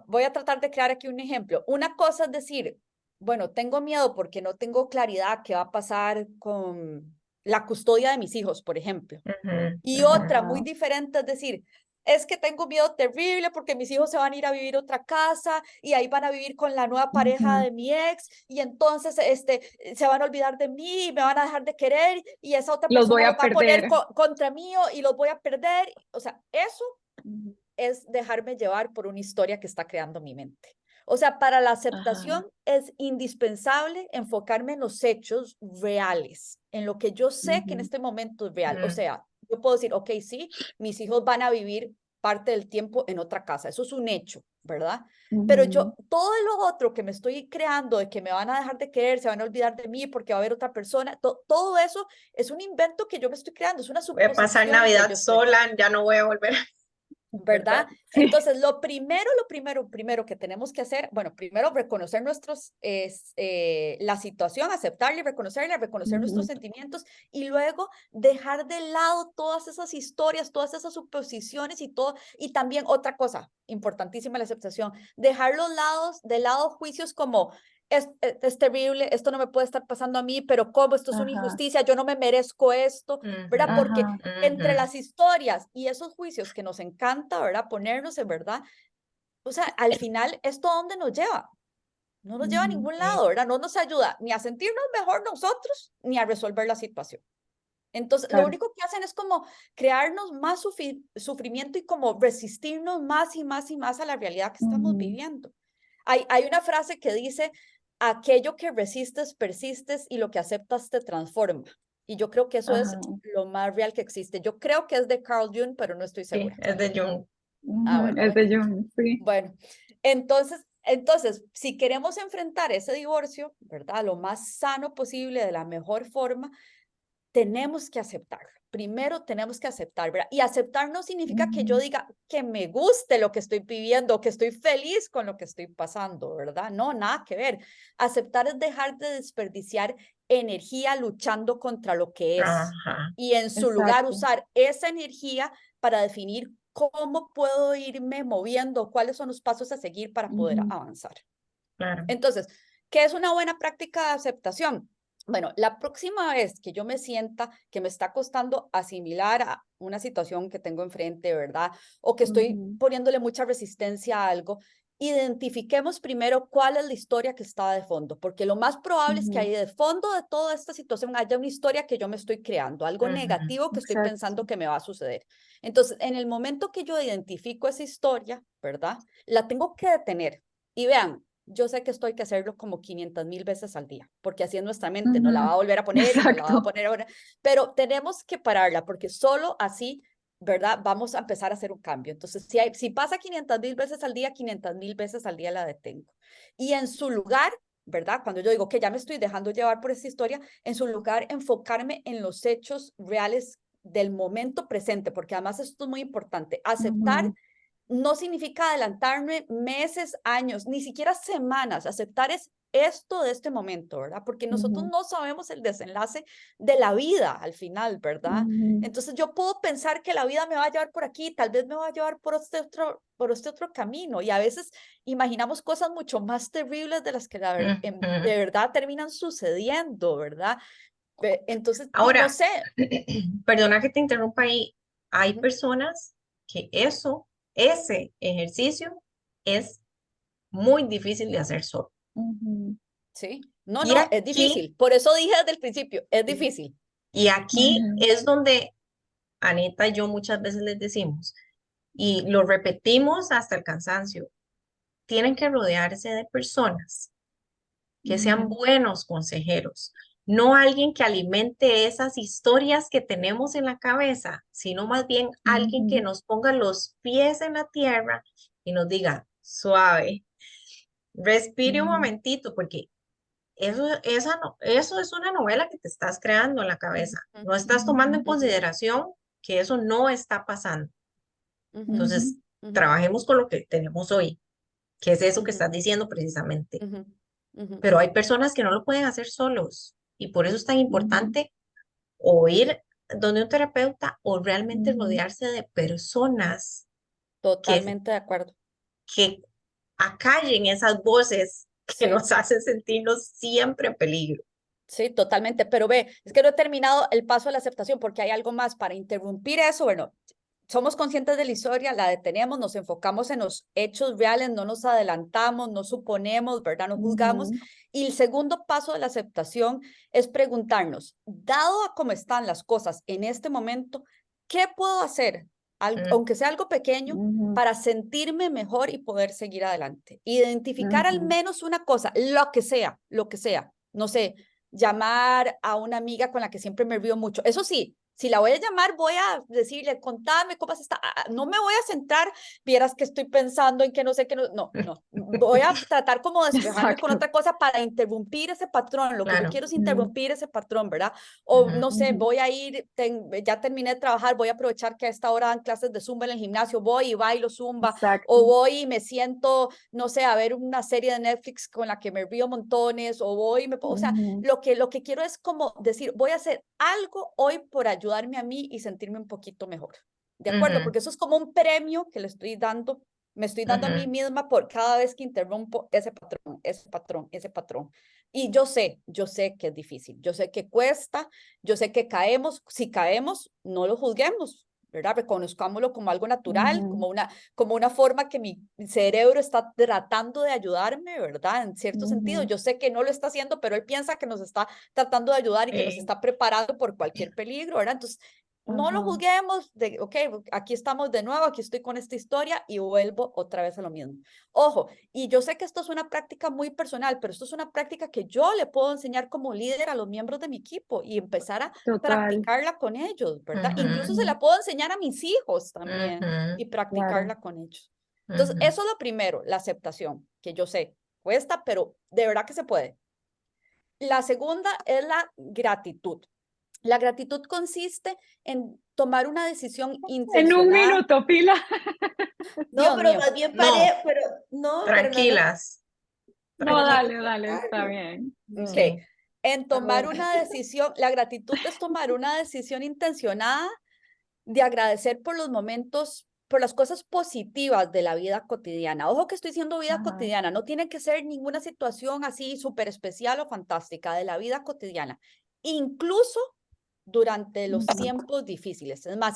Voy a tratar de crear aquí un ejemplo. Una cosa es decir, bueno, tengo miedo porque no tengo claridad qué va a pasar con la custodia de mis hijos, por ejemplo. ujú, Y ujú, otra muy Ajá. diferente es decir, es que tengo miedo terrible porque mis hijos se van a ir a vivir a otra casa y ahí van a vivir con la nueva pareja Ujú. de mi ex y entonces se van a olvidar de mí y me van a dejar de querer y esa otra Los voy persona los a va a poner perder. contra mí y los voy a perder. O sea, eso Ujú. es dejarme llevar por una historia que está creando mi mente. O sea, para la Ajá. aceptación es indispensable enfocarme en los hechos reales, en lo que yo sé que en Ujú. este momento es real. O ujú, sea, yo puedo decir, ok, sí, mis hijos van a vivir parte del tiempo en otra casa. Eso es un hecho, ¿verdad? Pero Ujú. yo, todo lo otro que me estoy creando de que me van a dejar de querer, se van a olvidar de mí porque va a haber otra persona, todo eso es un invento que yo me estoy creando, es una voy a pasar suposición que Navidad yo estoy. sola, ya no voy a volver, ¿Verdad? ¿verdad? Sí. Entonces, lo primero que tenemos que hacer, bueno, primero reconocer la situación, aceptarla y reconocerla, reconocer nuestros Ujú. sentimientos y luego dejar de lado todas esas historias, todas esas suposiciones y todo. Y también otra cosa importantísima, la aceptación, dejar de lado juicios como es terrible, esto no me puede estar pasando a mí, pero ¿cómo? Esto es una Ajá. injusticia, yo no me merezco esto, Ujú, ¿verdad? Porque Ajá. entre ujú. las historias y esos juicios que nos encanta, ¿verdad? Ponernos en verdad, o sea, al final, ¿esto a dónde nos lleva? No nos lleva a Ujú. ningún Sí, lado, ¿verdad? No nos ayuda ni a sentirnos mejor nosotros, ni a resolver la situación. Entonces, lo Claro. único que hacen es como crearnos más sufrimiento y como resistirnos más y más y más a la realidad que estamos Ujú. viviendo. Hay una frase que dice, aquello que resistes, persistes y lo que aceptas te transforma. Y yo creo que eso es Ajá. lo más real que existe. Yo creo que es de Carl Jung, pero no estoy sí, segura. es de Jung. Ah, Ujú. bueno, Es bueno. de Jung, sí. Bueno, entonces Entonces, si queremos enfrentar ese divorcio, ¿verdad? Lo más sano posible, de la mejor forma, tenemos que aceptarlo. Primero tenemos que aceptar, ¿verdad? Y aceptar no significa que yo diga que me guste lo que estoy viviendo, que estoy feliz con lo que estoy pasando, ¿verdad? No, nada que ver. Aceptar es dejar de desperdiciar energía luchando contra lo que es. Ajá, Y en su lugar Exacto. usar esa energía para definir cómo puedo irme moviendo, cuáles son los pasos a seguir para poder avanzar. claro. Entonces, ¿qué es una buena práctica de aceptación? Bueno, la próxima vez que yo me sienta que me está costando asimilar a una situación que tengo enfrente, ¿verdad? O que estoy poniéndole mucha resistencia a algo, identifiquemos primero cuál es la historia que está de fondo, porque lo más probable es que ahí de fondo de toda esta situación haya una historia que yo me estoy creando, algo Ujú, negativo que estoy Exacto. pensando que me va a suceder. Entonces, en el momento que yo identifico esa historia, ¿verdad? La tengo que detener. Y vean, yo sé que esto hay que hacerlo como 500,000 veces al día, porque así es nuestra mente, no la va a volver a poner y no la va a Exacto. poner ahora, pero tenemos que pararla, porque solo así, ¿verdad? Vamos a empezar a hacer un cambio. Entonces, si pasa 500,000 veces al día, 500,000 veces al día la detengo. Y en su lugar, ¿verdad? Cuando yo digo que ya me estoy dejando llevar por esta historia, en su lugar enfocarme en los hechos reales del momento presente, porque además esto es muy importante, aceptar no significa adelantarme meses, años, ni siquiera semanas. Aceptar es esto de este momento, ¿verdad? Porque nosotros no sabemos el desenlace de la vida al final, ¿verdad? Entonces yo puedo pensar que la vida me va a llevar por aquí, tal vez me va a llevar por este otro camino. Y a veces imaginamos cosas mucho más terribles de las que ujú. de verdad terminan sucediendo, ¿verdad? Entonces, no Ahora, sé. perdona que te interrumpa ahí. Hay personas que ese ejercicio es muy difícil de hacer solo. Sí, no, Y no, es aquí, difícil. Por eso dije desde el principio, es difícil. y aquí es donde Anita y yo muchas veces les decimos, y lo repetimos hasta el cansancio, tienen que rodearse de personas que sean buenos consejeros, no alguien que alimente esas historias que tenemos en la cabeza, sino más bien alguien que nos ponga los pies en la tierra y nos diga, suave, respire un momentito, porque eso es una novela que te estás creando en la cabeza. Ujú, No estás tomando en ujú, consideración que eso no está pasando. ujú, Entonces, ujú, trabajemos con lo que tenemos hoy, que es eso que ujú, estás diciendo precisamente. ujú, ujú, Pero hay personas que no lo pueden hacer solos y por eso es tan importante o ir donde un terapeuta o realmente rodearse de personas que, totalmente de acuerdo. que acallen esas voces que Sí, nos hacen sentirnos siempre en peligro. sí, totalmente. Pero ve, es que no he terminado el paso de la aceptación porque hay algo más para interrumpir eso. Bueno, somos conscientes de la historia, la detenemos, nos enfocamos en los hechos reales, no nos adelantamos, no suponemos, ¿verdad? No juzgamos. Y el segundo paso de la aceptación es preguntarnos, dado a cómo están las cosas en este momento, ¿qué puedo hacer, Mm, aunque sea algo pequeño, para sentirme mejor y poder seguir adelante? Identificar al menos una cosa, lo que sea, no sé, llamar a una amiga con la que siempre me río mucho. Eso sí, si la voy a llamar, voy a decirle, contame cómo está. No me voy a centrar, vieras que estoy pensando en que no sé qué, no, no. Voy a tratar como de despejarme con Exacto. otra cosa para interrumpir ese patrón. Lo que yo claro. quiero es interrumpir ese patrón, ¿verdad? O no sé, Ujú. voy a ir, ya terminé de trabajar, voy a aprovechar que a esta hora dan clases de Zumba en el gimnasio, voy y bailo Zumba, o Exacto. voy y me siento, no sé, a ver una serie de Netflix con la que me río montones, o voy, o sea, lo que quiero es como decir, voy a hacer algo hoy por ayudarme a mí y sentirme un poquito mejor. ¿De acuerdo? Ujú, Porque eso es como un premio que le estoy dando, me estoy dando a mí ujú, misma por cada vez que interrumpo ese patrón, ese patrón, ese patrón. Y yo sé que es difícil, yo sé que cuesta, yo sé que caemos, si caemos, no lo juzguemos, ¿verdad? Reconozcámoslo como algo natural, como una forma que mi cerebro está tratando de ayudarme, ¿verdad? En cierto sentido, yo sé que no lo está haciendo, pero él piensa que nos está tratando de ayudar y que nos sí, está preparando por cualquier peligro, ¿verdad? Entonces, no lo juzguemos de, ok, aquí estamos de nuevo, aquí estoy con esta historia y vuelvo otra vez a lo mismo. Ojo, y yo sé que esto es una práctica muy personal, pero esto es una práctica que yo le puedo enseñar como líder a los miembros de mi equipo y empezar a Total. practicarla con ellos, ¿verdad? Incluso ujú, se la puedo enseñar a mis hijos también ujú. y Claro. practicarla con ellos. Entonces, Ujú. eso es lo primero, la aceptación, que yo sé, cuesta, pero de verdad que se puede. La segunda es la gratitud. La gratitud consiste en tomar una decisión En un intencionada. minuto, Pilar. No, Dios pero mío, más bien No, paré, pero no, pero no es lo tranquilas, No, pero no hay que dale, tranquilas. dale, está explicarlo. bien. ok. Sí. En A tomar ver. una decisión, la gratitud es tomar una decisión intencionada de agradecer por los momentos, por las cosas positivas de la vida cotidiana. Ojo que estoy diciendo vida Ajá. cotidiana, no tiene que ser ninguna situación así súper especial o fantástica de la vida cotidiana, incluso durante los Ujú, tiempos difíciles. Es más,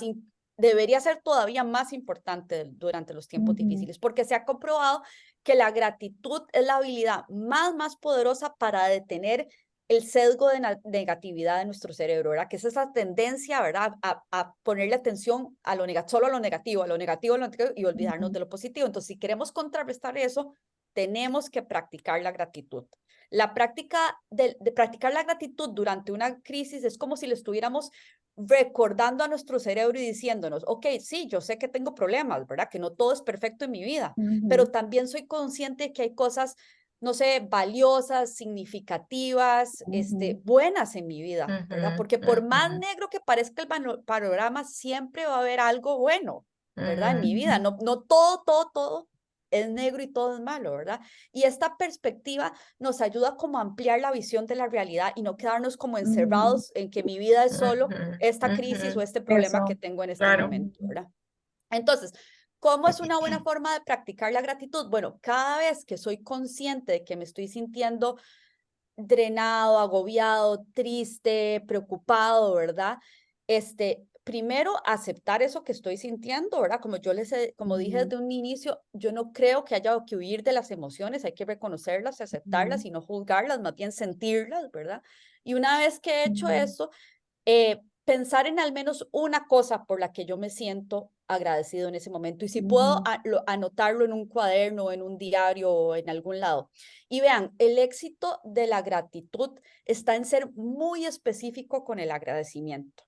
debería ser todavía más importante durante los tiempos ujú, difíciles, porque se ha comprobado que la gratitud es la habilidad más poderosa para detener el sesgo de negatividad de nuestro cerebro, ¿verdad? Que es esa tendencia, ¿verdad? A ponerle atención a lo negativo, solo a lo negativo, a lo negativo y olvidarnos ujú, de lo positivo. Entonces, si queremos contrarrestar eso, tenemos que practicar la gratitud. La práctica de practicar la gratitud durante una crisis es como si le estuviéramos recordando a nuestro cerebro y diciéndonos, ok, sí, yo sé que tengo problemas, ¿verdad? Que no todo es perfecto en mi vida, pero ujú, también soy consciente de que hay cosas, no sé, valiosas, significativas, ujú, buenas en mi vida, ¿verdad? Ujú, Porque por más ujú, negro que parezca el panorama, siempre va a haber algo bueno, ¿verdad? En ujú, mi vida. ujú, No todo es negro y todo es malo, ¿verdad? Y esta perspectiva nos ayuda como a ampliar la visión de la realidad y no quedarnos como ujú. encerrados en que mi vida es solo ujú, esta crisis o ujú. este problema que Eso. tengo en este Claro. momento, Ujú, ¿verdad? Entonces, ¿cómo es una buena forma de practicar la gratitud? Bueno, cada vez que soy consciente de que me estoy sintiendo drenado, agobiado, triste, preocupado, ¿verdad? Primero aceptar eso que estoy sintiendo, ¿verdad? Como dije ujú, desde un inicio, yo no creo que haya que huir de las emociones, hay que reconocerlas, ujú, aceptarlas y no juzgarlas, más bien sentirlas, ¿verdad? Y una vez que he hecho ujú, eso, pensar en al menos una cosa por la que yo me siento agradecido en ese momento. Y si puedo ujú, anotarlo en un cuaderno, en un diario o en algún lado. Y vean, el éxito de la gratitud está en ser muy específico con el agradecimiento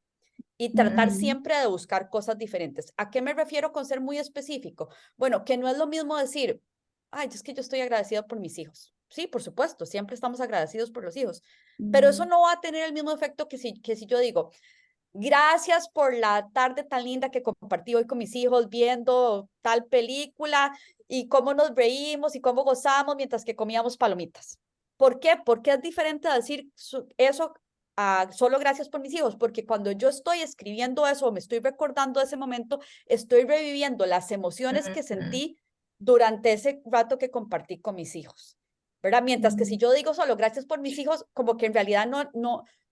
y tratar ujú, siempre de buscar cosas diferentes. ¿A qué me refiero con ser muy específico? Bueno, que no es lo mismo decir, ay, es que yo estoy agradecido por mis hijos. Sí, por supuesto, siempre estamos agradecidos por los hijos, pero eso ujú, no va a tener el mismo efecto que si yo digo, gracias por la tarde tan linda que compartí hoy con mis hijos viendo tal película y cómo nos reímos y cómo gozamos mientras que comíamos palomitas. ¿Por qué? Porque es diferente a decir eso a solo gracias por mis hijos, porque cuando yo estoy escribiendo eso o me estoy recordando ese momento, estoy reviviendo las emociones que Ujú, sentí durante ese rato que compartí con mis hijos, ¿verdad? Mientras que si ujú. yo digo solo gracias por mis hijos, como que en realidad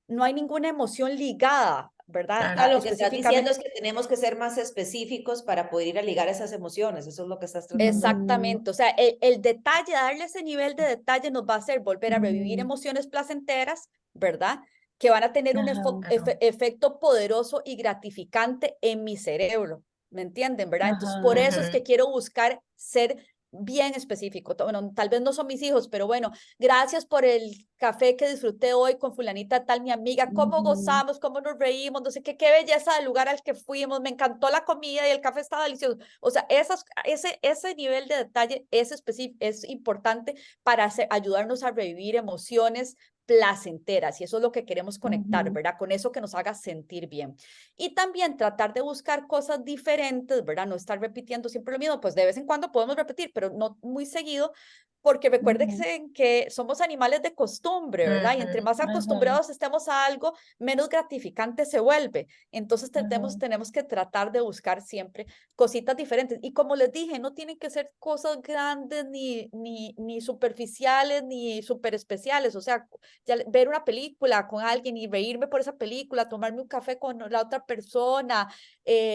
no hay ninguna emoción ligada, ¿verdad? Ah, claro. lo que estás diciendo Específicamente, es que tenemos que ser más específicos para poder ir a ligar esas emociones. Eso es lo que estás tratando de... Ujú, exactamente. O sea, el detalle, darle ese nivel de detalle nos va a hacer volver a revivir ujú. emociones placenteras, ¿verdad? Que van a tener un Ajá, Claro. efecto poderoso y gratificante en mi cerebro. ¿Me entienden, verdad? Entonces, por ajá. eso es Ujú, que quiero buscar ser bien específico. Bueno, tal vez no son mis hijos, pero bueno, gracias por el café que disfruté hoy con fulanita tal, mi amiga, cómo Ujú, gozamos, cómo nos reímos, no sé qué, qué belleza del lugar al que fuimos, me encantó la comida y el café estaba delicioso. O sea, ese nivel de detalle es importante para ayudarnos a revivir emociones placenteras y eso es lo que queremos conectar, ujú, ¿verdad? Con eso que nos haga sentir bien. Y también tratar de buscar cosas diferentes, ¿verdad? No estar repitiendo siempre lo mismo, pues de vez en cuando podemos repetir, pero no muy seguido, porque ujú, recuérdense que somos animales de costumbre, ¿verdad? Y entre ujú, más ajá, acostumbrados estemos a algo, menos gratificante se vuelve. Entonces ajá, tenemos que tratar de buscar siempre cositas diferentes. Y como les dije, no tienen que ser cosas grandes, ni superficiales, ni super especiales. O sea, ya ver una película con alguien y reírme por esa película, tomarme un café con la otra persona,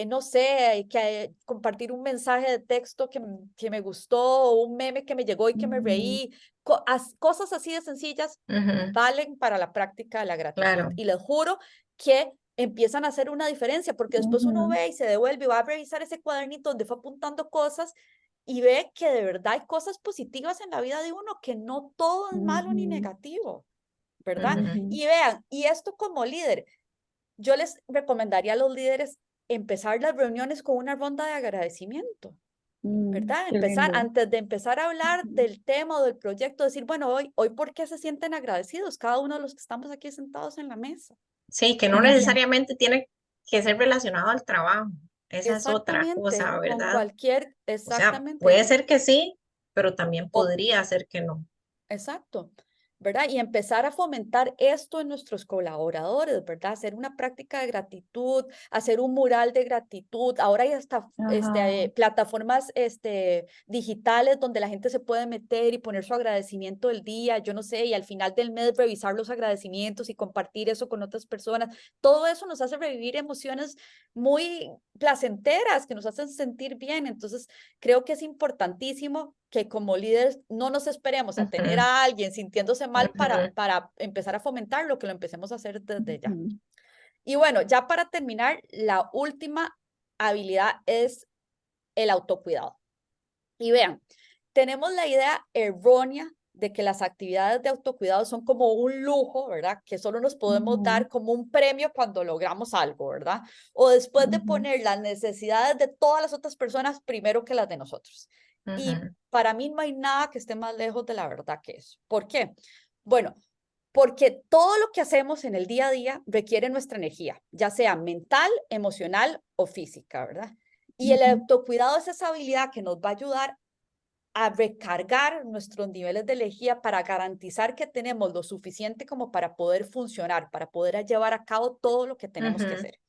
no sé, compartir un mensaje de texto que me gustó o un meme que me llegó y que me ujú, reí, cosas así de sencillas ujú. valen para la práctica de la gratitud. Claro. Y les juro que empiezan a hacer una diferencia, porque después uno ujú, ve y se devuelve y va a revisar ese cuadernito donde fue apuntando cosas y ve que de verdad hay cosas positivas en la vida de uno, que no todo es malo ni ujú, negativo, ¿verdad? Ujú, ujú, Y vean, y esto como líder, yo les recomendaría a los líderes empezar las reuniones con una ronda de agradecimiento. ¿verdad? Qué Empezar, lindo. antes de empezar a hablar Ujú. del tema o del proyecto, decir, bueno, hoy ¿por qué se sienten agradecidos cada uno de los que estamos aquí sentados en la mesa? Sí, que no Ujú. necesariamente tiene que ser relacionado al trabajo. Esa es otra Exactamente, cosa, con ¿verdad? cualquier, O sea, exactamente, puede ser que sí, pero también o podría ser que no. exacto, ¿verdad? Y empezar a fomentar esto en nuestros colaboradores, ¿verdad? Hacer una práctica de gratitud, hacer un mural de gratitud. Ahora hay hasta Ajá. plataformas digitales donde la gente se puede meter y poner su agradecimiento del día, yo no sé, y al final del mes revisar los agradecimientos y compartir eso con otras personas. Todo eso nos hace revivir emociones muy placenteras que nos hacen sentir bien. Entonces, creo que es importantísimo que como líderes no nos esperemos a tener Ujú, a alguien sintiéndose mal ujú, para empezar a fomentarlo, que lo empecemos a hacer desde ya. Ujú. Y bueno, ya para terminar, la última habilidad es el autocuidado. Y vean, tenemos la idea errónea de que las actividades de autocuidado son como un lujo, ¿verdad? Que solo nos podemos Ujú. dar como un premio cuando logramos algo, ¿verdad? O después de Ujú. poner las necesidades de todas las otras personas primero que las de nosotros. Y ujú, para mí no hay nada que esté más lejos de la verdad que eso. ¿Por qué? Bueno, porque todo lo que hacemos en el día a día requiere nuestra energía, ya sea mental, emocional o física, ¿verdad? Y el Ujú. autocuidado es esa habilidad que nos va a ayudar a recargar nuestros niveles de energía para garantizar que tenemos lo suficiente como para poder funcionar, para poder llevar a cabo todo lo que tenemos que ujú, hacer.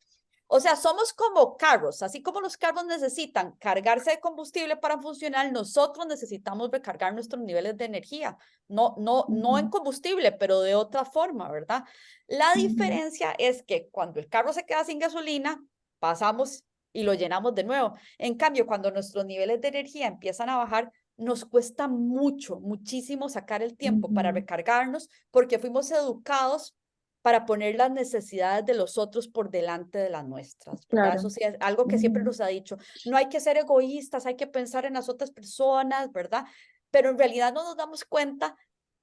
O sea, somos como carros, así como los carros necesitan cargarse de combustible para funcionar, nosotros necesitamos recargar nuestros niveles de energía, no en Ujú. combustible, pero de otra forma, ¿verdad? La Ujú. diferencia es que cuando el carro se queda sin gasolina, pasamos y lo llenamos de nuevo. En cambio, cuando nuestros niveles de energía empiezan a bajar, nos cuesta mucho, muchísimo sacar el tiempo para Ujú. recargarnos porque fuimos educados para poner las necesidades de los otros por delante de las nuestras, ¿verdad? Claro. Eso sí es algo que siempre Ujú. nos ha dicho. No hay que ser egoístas, hay que pensar en las otras personas, ¿verdad? Pero en realidad no nos damos cuenta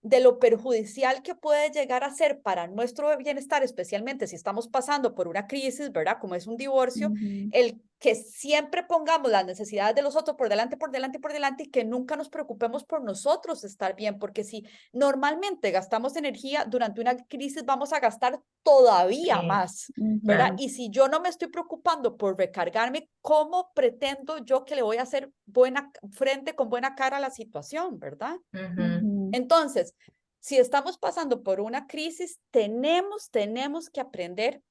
de lo perjudicial que puede llegar a ser para nuestro bienestar, especialmente si estamos pasando por una crisis, ¿verdad? Como es un divorcio, Ujú. el que siempre pongamos las necesidades de los otros por delante, por delante, por delante y que nunca nos preocupemos por nosotros estar bien, porque si normalmente gastamos energía durante una crisis, vamos a gastar todavía sí, más, ¿verdad? claro. Ujú. Y si yo no me estoy preocupando por recargarme, ¿cómo pretendo yo que le voy a hacer buena frente con buena cara a la situación, ¿verdad? Ujú, Ujú. Entonces, si estamos pasando por una crisis, tenemos que aprender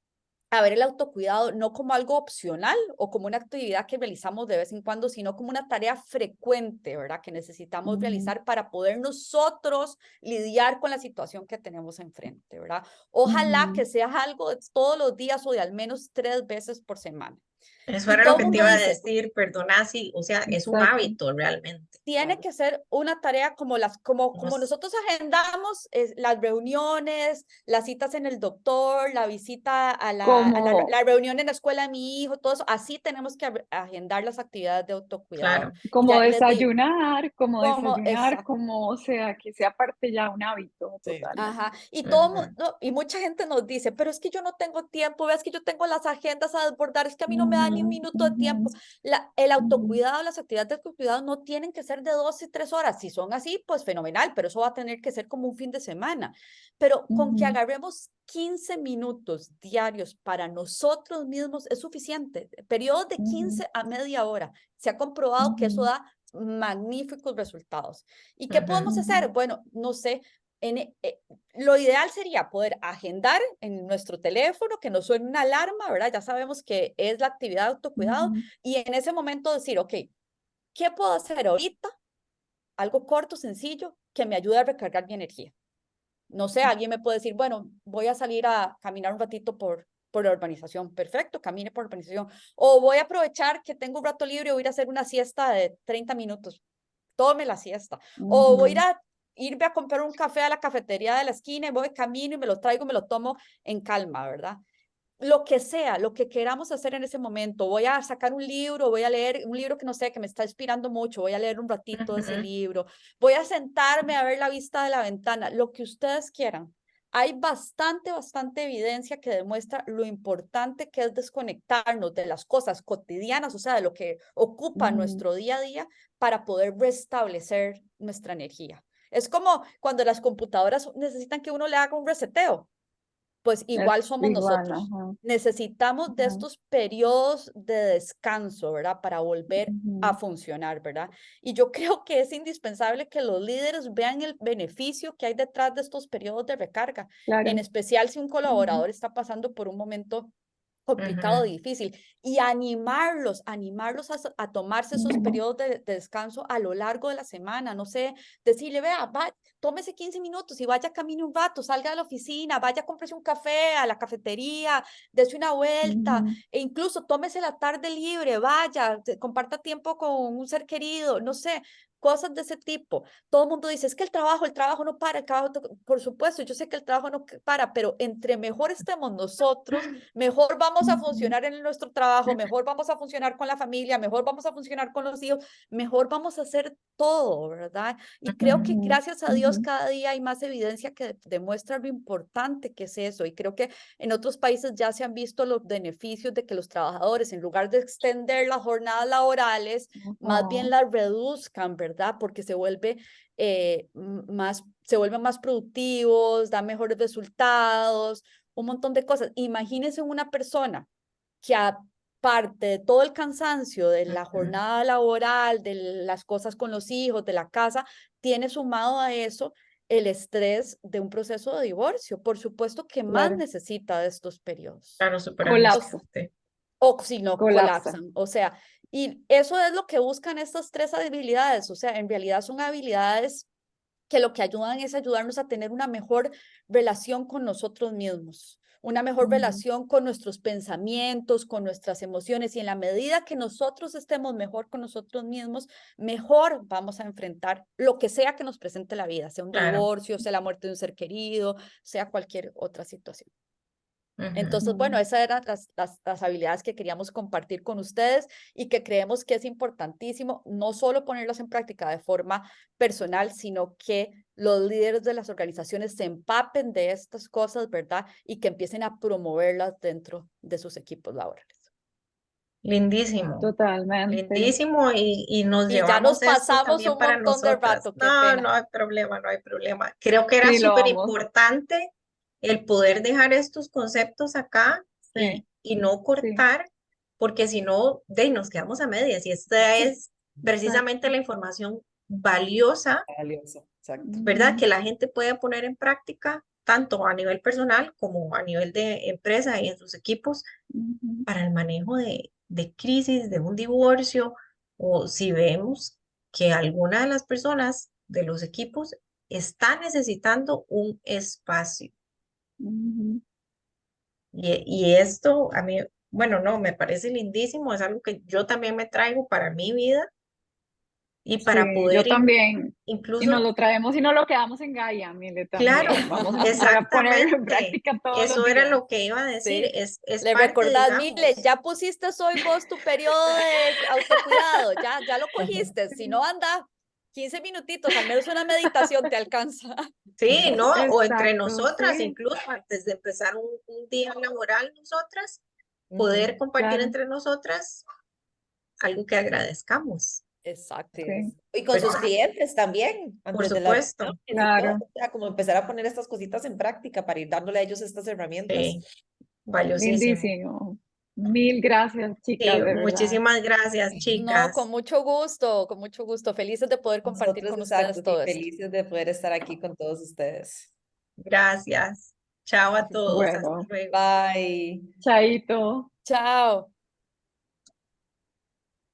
a ver el autocuidado no como algo opcional o como una actividad que realizamos de vez en cuando, sino como una tarea frecuente, ¿verdad? Que necesitamos Ujú. realizar para poder nosotros lidiar con la situación que tenemos enfrente, ¿verdad? Ojalá Ujú. que sea algo de todos los días o de al menos 3 veces por semana. eso Y era lo todo el que te mundo iba a dice, decir, perdona, sí, o sea, es un Exacto. hábito realmente. tiene Claro. que ser una tarea como No como es- nosotros agendamos las reuniones, las citas en el doctor, la visita a Como, la reunión en la escuela de mi hijo, todo eso, así tenemos que agendar las actividades de autocuidado. claro. como Ya les digo, como desayunar, esa, como, o sea, que sea parte ya un hábito Sí. totalmente. ajá, y todo Ujú, mundo, y mucha gente nos dice, pero es que yo no tengo tiempo, ves que yo tengo las agendas a desbordar, es que a mí no me da ni un Ujú. minuto de Ujú. tiempo. El Ujú. autocuidado, las actividades de autocuidado no tienen que ser de 2 y 3 horas. Si son así, pues fenomenal, pero eso va a tener que ser como un fin de semana. Pero con que Ujú. agarremos 15 minutos diarios para nosotros mismos es suficiente. Periodos de Ujú. 15 a media hora. Se ha comprobado que eso Ujú. da magníficos resultados. ¿Y qué ujú, podemos hacer? Ujú. Bueno, no sé, en, lo ideal sería poder agendar en nuestro teléfono, que nos suene una alarma, ¿verdad? Ya sabemos que es la actividad de autocuidado Ujú. y en ese momento decir, ok, ¿qué puedo hacer ahorita? Algo corto, sencillo, que me ayude a recargar mi energía. No sé, alguien me puede decir, bueno, voy a salir a caminar un ratito por la urbanización. Perfecto, camine por la urbanización. O voy a aprovechar que tengo un rato libre y voy a ir a hacer una siesta de 30 minutos. Tome la siesta. O voy a ir Ujú. a irme a comprar un café a la cafetería de la esquina y voy camino y me lo traigo y me lo tomo en calma, ¿verdad? Lo que sea, lo que queramos hacer en ese momento. Voy a sacar un libro, voy a leer un libro que no sé, que me está inspirando mucho, voy a leer un ratito de ese ujú, libro, voy a sentarme a ver la vista de la ventana, lo que ustedes quieran, hay bastante evidencia que demuestra lo importante que es desconectarnos de las cosas cotidianas, o sea, de lo que ocupa nuestro día a día para poder restablecer nuestra energía. Es como cuando las computadoras necesitan que uno le haga un reseteo. Pues igual somos nosotros. Necesitamos de estos periodos de descanso, ¿verdad? Para volver a funcionar, ¿verdad? Y yo creo que es indispensable que los líderes vean el beneficio que hay detrás de estos periodos de recarga, en especial si un colaborador está pasando por un momento complicado, difícil, y animarlos a tomarse esos periodos de descanso a lo largo de la semana, no sé, decirle, vea, tómese 15 minutos y vaya, camine un rato, salga de la oficina, vaya, cómprese un café a la cafetería, dése una vuelta, e incluso tómese la tarde libre, vaya, comparta tiempo con un ser querido, no sé, cosas de ese tipo. Todo el mundo dice, es que el trabajo no para, el trabajo, por supuesto, yo sé que el trabajo no para, pero entre mejor estemos nosotros, mejor vamos a funcionar en nuestro trabajo, mejor vamos a funcionar con la familia, mejor vamos a funcionar con los hijos, mejor vamos a hacer todo, ¿verdad? Y creo que gracias a Dios cada día hay más evidencia que demuestra lo importante que es eso. Y creo que en otros países ya se han visto los beneficios de que los trabajadores, en lugar de extender las jornadas laborales, más bien las reduzcan, ¿verdad? Porque se vuelven más productivos, dan mejores resultados, un montón de cosas. Imagínense una persona que aparte de todo el cansancio de la jornada laboral, de las cosas con los hijos, de la casa, tiene sumado a eso el estrés de un proceso de divorcio. Por supuesto que más necesita de estos periodos. Claro, súper Colapso. angustiante. O si no, Colapsa. colapsan. O sea, y eso es lo que buscan estas 3 habilidades. O sea, en realidad son habilidades que lo que ayudan es ayudarnos a tener una mejor relación con nosotros mismos, una mejor relación con nuestros pensamientos, con nuestras emociones, y en la medida que nosotros estemos mejor con nosotros mismos, mejor vamos a enfrentar lo que sea que nos presente la vida, sea un divorcio, sea la muerte de un ser querido, sea cualquier otra situación. Entonces, bueno, esas eran las habilidades que queríamos compartir con ustedes y que creemos que es importantísimo no solo ponerlas en práctica de forma personal, sino que los líderes de las organizaciones se empapen de estas cosas, ¿verdad? Y que empiecen a promoverlas dentro de sus equipos laborales. Lindísimo. Totalmente. Lindísimo, y nos Y ya nos llevamos esto pasamos también un para montón de nosotras. rato, qué No, pena. no hay problema, no hay problema. Creo que era Sí, lo súper vamos. importante el poder dejar estos conceptos acá Sí, y no cortar, porque si no, nos quedamos a medias. Y esta es precisamente la información valiosa, Valioso, exacto. ¿verdad? Que la gente puede poner en práctica, tanto a nivel personal como a nivel de empresa y en sus equipos, para el manejo de crisis, de un divorcio, o si vemos que alguna de las personas de los equipos está necesitando un espacio. Y esto a mí, bueno, no, me parece lindísimo, es algo que yo también me traigo para mi vida y para Sí, poder yo también. Y incluso, nos lo traemos y nos lo quedamos en Gaia, Mile, también. claro, Vamos a ponerlo en exactamente, práctica todos los eso era días. lo que iba a decir, Sí. es Le parte, recordás, Mile, digamos. ya pusiste hoy vos tu periodo de autocuidado, ya lo cogiste, si no anda 15 minutitos, al menos una meditación te alcanza. Sí, ¿no? O entre Exacto, nosotras, sí, incluso antes de empezar un día laboral, nosotras, poder compartir claro, entre nosotras algo que agradezcamos, Exacto. sí, Y con sus ¿verdad? clientes también, Por antes de las supuesto, reuniones y todo, claro. o sea, como empezar a poner estas cositas en práctica para ir dándole a ellos estas herramientas. sí, valiosísimo. Lindísimo. Mil gracias, chicas, Sí, de verdad. muchísimas gracias, No, chicas. con mucho gusto. Felices de poder compartir Nosotros, con exacto, ustedes y todo esto. felices de poder estar aquí con todos ustedes. Gracias. Chao a todos, hasta Bueno, luego. Bye. chaito. Chao.